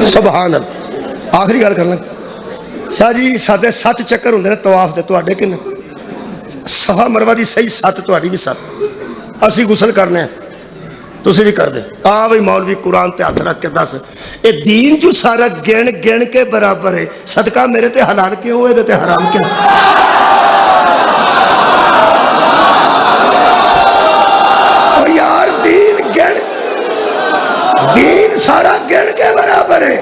S1: سبحان اللہ آخری گل کرنا شاہ جی ساڈے 7 چکر ہوندے نے طواف دے تہاڈے کنے صفا مروہ دی صحیح 7 تہاڈی بھی 7 اسی غسل کرنے ہیں تسی بھی کر دے آ بھئی مولوی قرآن تے ہاتھ رکھ کے دس اے دین جو سارا گن کے برابر ہے صدقہ میرے تے حلال کیوں ہوئے تے حرام کیوں دین سارا گن کے برابر ہے،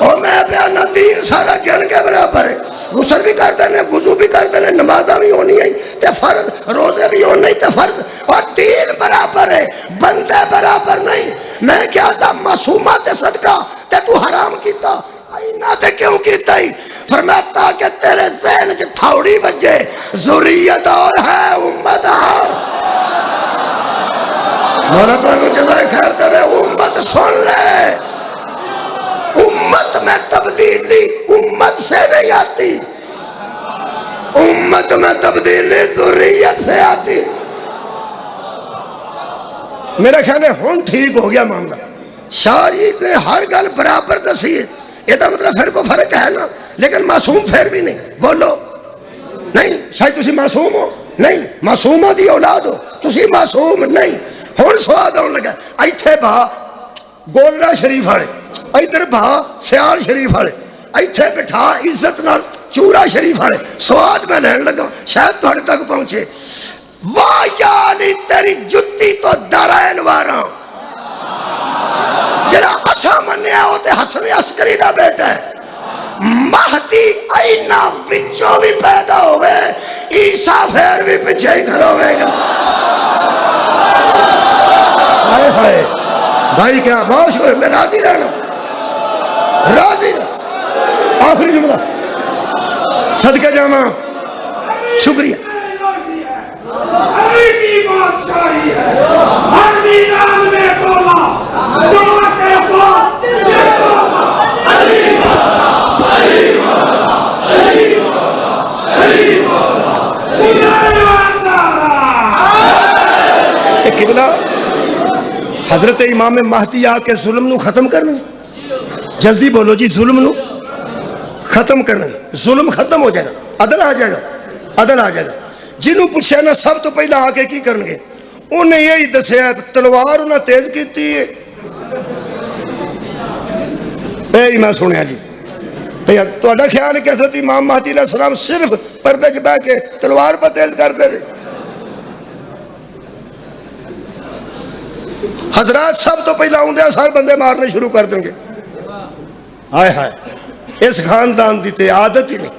S1: اور میں بیانا دین سارا گن کے برابر ہے۔ غسل بھی کر دینے، وضو بھی کر دینے، نمازاں بھی ہونی ہیں تے فرض، روزے بھی ہونے تے فرض، اور دین برابر ہے، بندے برابر نہیں۔ میں کیا اللہ معصومہ تے صدقہ تے تو حرام کیتا، اینا تے کیوں کیتا ہی؟ فرمایا تاکہ تیرے ذہن چ تھوڑی بجے ذریت اور ہے امت اور۔ مولا تو انہوں جزائے خیر دے، امت سن لے، امت میں تبدیلی امت سے نہیں آتی، امت میں تبدیلی ذریت سے آتی۔ میرا خیال ہے ہون ٹھیک ہو گیا معاملہ۔ شاہ جی نے ہر گل برابر دسی ہے، یہ تو مطلب پھر کو فرق ہے نا، لیکن معصوم پھر بھی نہیں، بولو نہیں، شاید تسی معصوم ہو نہیں، معصوموں دی اولاد ہو، تسی معصوم نہیں۔ ہون سواد آن لگا، ایتھے با گولڑا شریف والے، ادھر با سیال شریف والے، ایتھے بٹھا عزت نال چورا شریف والے، سواد میں لین لگا شاید تھوڑے تک پہنچے۔ واہ یا علی تیری جتی تو دارائن واراں، جڑا اسا منیا ہو تے حسن عسکری دا بیٹا ہے، مہدی اینا وچوں بھی پیدا ہوئے، عیسیٰ پھر بھی پیچھے ہی کھڑوے گا۔ ہائے ہائے بھائی کیا بہت شکر، میں راضی رہنا، راضی رہنا۔ آخری جملہ صدقہ جامع، شکریہ۔
S2: علی کی بادشاہی ہے، ہر میدان میں تولا، جو کیسا یہ تولا۔ علی مولا، علی مولا، علی مولا، علی مولا،
S1: ایک قبلہ حضرت امام مہدی آ کے ظلم نو ختم کرنا، جلدی بولو جی، ظلم نو ختم کرنا، ظلم ختم ہو جائے گا، عدل آ جائے گا، عدل آ جائے گا۔ جنہوں پوچھے نا سب تو پہلا آ کے کی کرنگے، انہیں یہی دسیا تلوار انہیں تیز کیتی ہے۔ اے میں سنیا جی، تو اڈا خیال ہے کہ حضرت امام مہدی علیہ السلام صرف پردے چ بیٹھ کے تلوار پر تیز کر دے رہے؟ حضرات سب تو پہلا آؤندے سارے بندے مارنے شروع کر دیں گے۔ ہائے ہائے، اس خاندان دی تے عادت ہی نہیں۔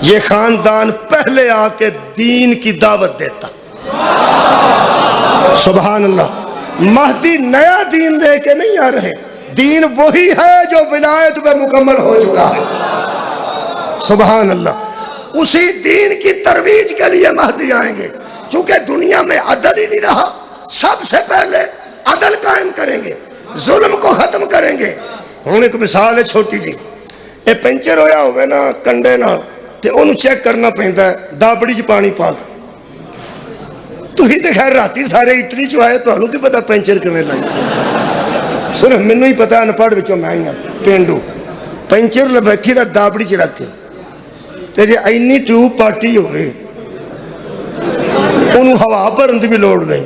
S1: یہ خاندان پہلے آ کے دین کی دعوت دیتا، سبحان اللہ۔ مہدی نیا دین دے کے نہیں آ رہے، دین وہی ہے جو ولایت میں مکمل ہو چکا ہے، سبحان اللہ۔ اسی دین کی ترویج کے لیے مہدی آئیں گے، چونکہ دنیا میں عدل ہی نہیں رہا، سب سے پہلے عدل قائم کریں گے، ظلم کو ختم کریں گے۔ ہوں ایک مثال ہے چھوٹی جی، اے پنچر ہویا ہوئے نا کنڈے نال تے انہوں چیک کرنا پہنتا ہے دابڑی چ پانی پا کے۔ تو ہی تے خیر راتی سارے اٹلی چوائے تو انہوں کی پتا پنچر کیویں لائی، صرف مینوں ہی پتا انپڑھ وچوں میں ہی ہاں پینڈو۔ پنچر لبیکھی دا دابڑی چ رکھ کے تے جے اینی ٹیوب پاٹی ہوئے انہوں ہوا بھرن دی بھی لوڑ نہیں،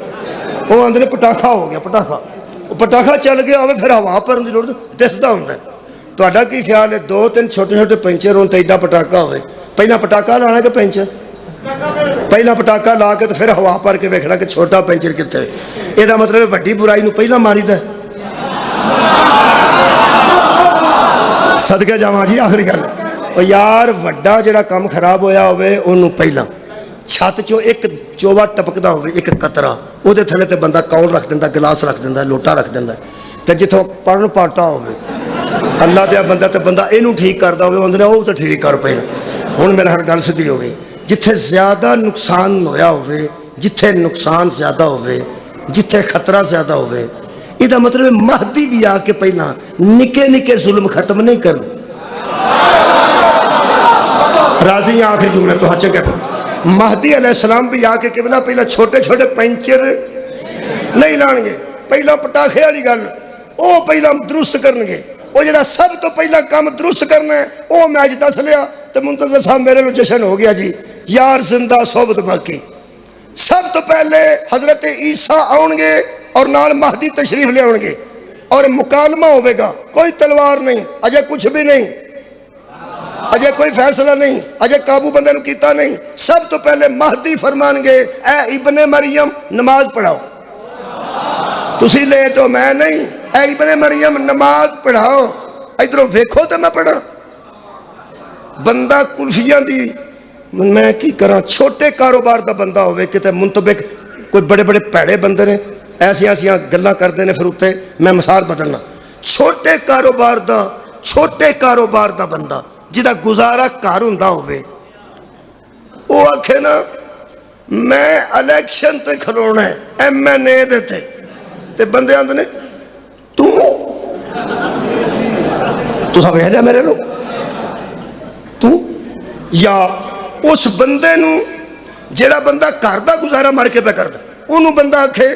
S1: وہ آندے نے پٹاخا ہو گیا، پٹاخا وہ پٹاخا چل گیا ہوئے پھر ہوا بھرن دی لوڑ دسدا ہوندا ہے۔ تہاڈا کی خیال ہے دو تین چھوٹے چھوٹے پنچر ہون تے ایڈا پٹاخا ہوئے، پہلا پٹاخا لانا کہ پنچر؟ پہلا پٹاخا لا کے تو پھر ہوا بھر کے ویکھنا کہ چھوٹا پنچر کتے ہے۔ یہ مطلب ہے وڈی برائی نو پہلا ماری دا۔ صدقے جاواں جی آخری گل، او یار وڈا جڑا کام خراب ہویا ہوئے انہوں پہلا چھت چو ایک چوبا ٹپکدا ہوئے ایک قطرہ او دے تھلے تے بندہ کول رکھ دیندا، گلاس رکھ دیندا، لوٹا رکھ دیندا، تے جتھوں پڑھن پاٹا ہوئے اللہ دیا بندہ تے بندہ اینو ٹھیک کردا ہوئے اندر او تے ٹھیک کر پے۔ ہن میرا ہر گل سیدھی ہو گئی، جتھے زیادہ نقصان ہویا ہوئے، جتھے نقصان زیادہ ہوئے، جتھے خطرہ زیادہ ہوئے، یہ مطلب مہدی بھی آ کے پہلا نکے نکے ظلم ختم نہیں کر۔ راضی آخری جملہ تو ہچے کہ مہدی علیہ السلام بھی آ کے قبلہ پہلا چھوٹے چھوٹے پنچر نہیں لان گے، پہلا پٹاخے والی گل او پہلا درست کرن گے۔ وہ جڑا سب تو پہلا کام درست کرنا ہے وہ میں اج دس لیا تو منتظر صاحب میرے لو جشن ہو گیا جی، یار زندہ صحبت باقی۔ سب تو پہلے حضرت عیسیٰ آؤں گے اور نال مہدی تشریف لے آؤں گے اور مکالمہ ہوئے گا، کوئی تلوار نہیں، اجے کچھ بھی نہیں، اجے کوئی فیصلہ نہیں، اجے قابو بندے نو کیتا نہیں۔ سب تو پہلے مہدی فرمان گے اے ابن مریم نماز پڑھاؤ، تسی لیٹ ہو میں نہیں. اے ابن مریم نماز پڑھاؤ ادھروں ویکھو تو میں پڑھا. بندہ کلفیاں دی میں کی کراں. چھوٹے کاروبار دا بندہ ہوئے کتے منتبک کوئی بڑے بڑے پیڑے بندے نے ایسیاں ایسیاں گلاں کردے نے پھر اتنے میں مثال بدلنا. چھوٹے کاروبار دا بندہ جدا گزارا گھر ہوندا ہوئے وہ آکھے نا میں الیکشن تے کھلونا ہے MNA دے تے بندے آندے نے تو سب ہے میرے لوگ تو یا اس بندے نو جیڑا بندہ گھر دا گزارا مر کے پہ کردا انہوں بندہ آکھے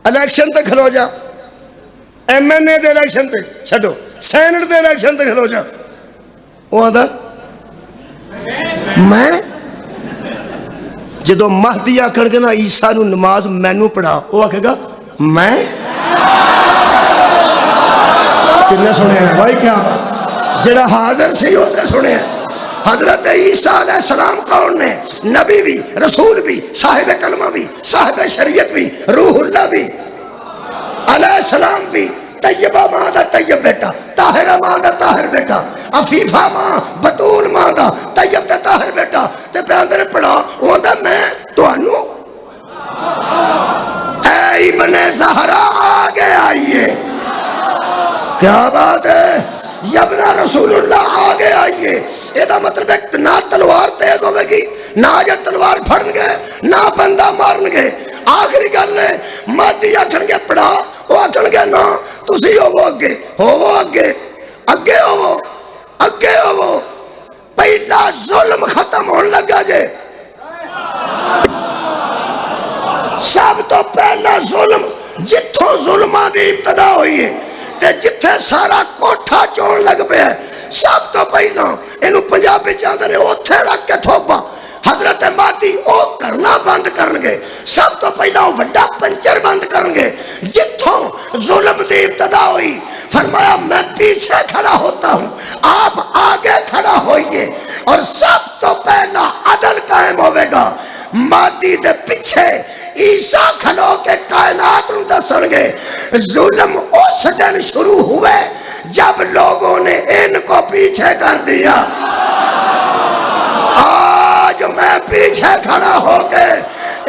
S1: الیکشن تے کھلو جا MNA دے الیکشن تے چھڈو سینٹ دے الیکشن تے کھلو جا وہ آندا میں جدو مہدی آکھن گے نا عیسیٰ نو نماز مینو پڑھا وہ آکھے گا میں کنے سنے ہیں بھائی کیا جڑا حاضر سی ہوتے سنے ہیں. حضرت عیسیٰ علیہ السلام کون نے؟ نبی بھی رسول بھی صاحب کلمہ بھی صاحب شریعت بھی روح اللہ بھی علیہ السلام بھی طیبہ ماں دا طیب بیٹا طاہرہ ماں دا طاہر بیٹا عفیفہ ماں بطول ماں دا طیب دا طاہر بیٹا تے پیاندر پڑھا ہوندہ میں تو انو اے ابن زہرا آگے آئیے. کیا بات ہے یبنا رسول اللہ آگے آئیے. یہ دا مطلب ہے نہ تلوار تیز ہوئے گی نہ آجا تلوار پھڑن گے نہ بندہ مارن گے. آخری گل ہے مادی آکھن گے پڑھا وہ آکھن گے نا تسی ہوو اگے ہوو پہلا ظلم ختم ہون لگا جے. سب تو پہلا ظلم جتھوں ظلمہ دی ابتدا ہوئی ہے تے جتھے سارا کوٹھا چون لگ پہ ہے سب تو پہلا انہوں پنجابی چاندے نے اوتھے رکھ کے تھوپا. حضرت مادی او کرنا بند کرنگے سب تو پہلا وہ وڈا پنچر بند کرنگے. جتھوں ظلم دی ابتدا ہوئی فرمایا میں پیچھے کھڑا ہوتا ہوں آپ آگے کھڑا ہوئیے اور سب تو پہلا عدل قائم ہوئے گا. مادی دے پیچھے عیسیٰ کھلو کے کائنات نو دسنگے. ظلم اس دن شروع ہوئے جب لوگوں نے ان کو پیچھے کر دیا. آج میں پیچھے کھڑا ہو کے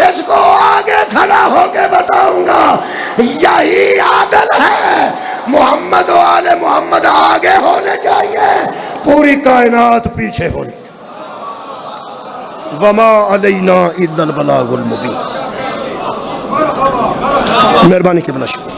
S1: اس کو آگے کھڑا ہو کے بتاؤں گا یہی عادل ہے. محمد و آل محمد آگے ہونے چاہیے پوری کائنات پیچھے ہونی چاہیے. وما علینا الا البلاغ المبین. مہربانی کے بنا شکریہ.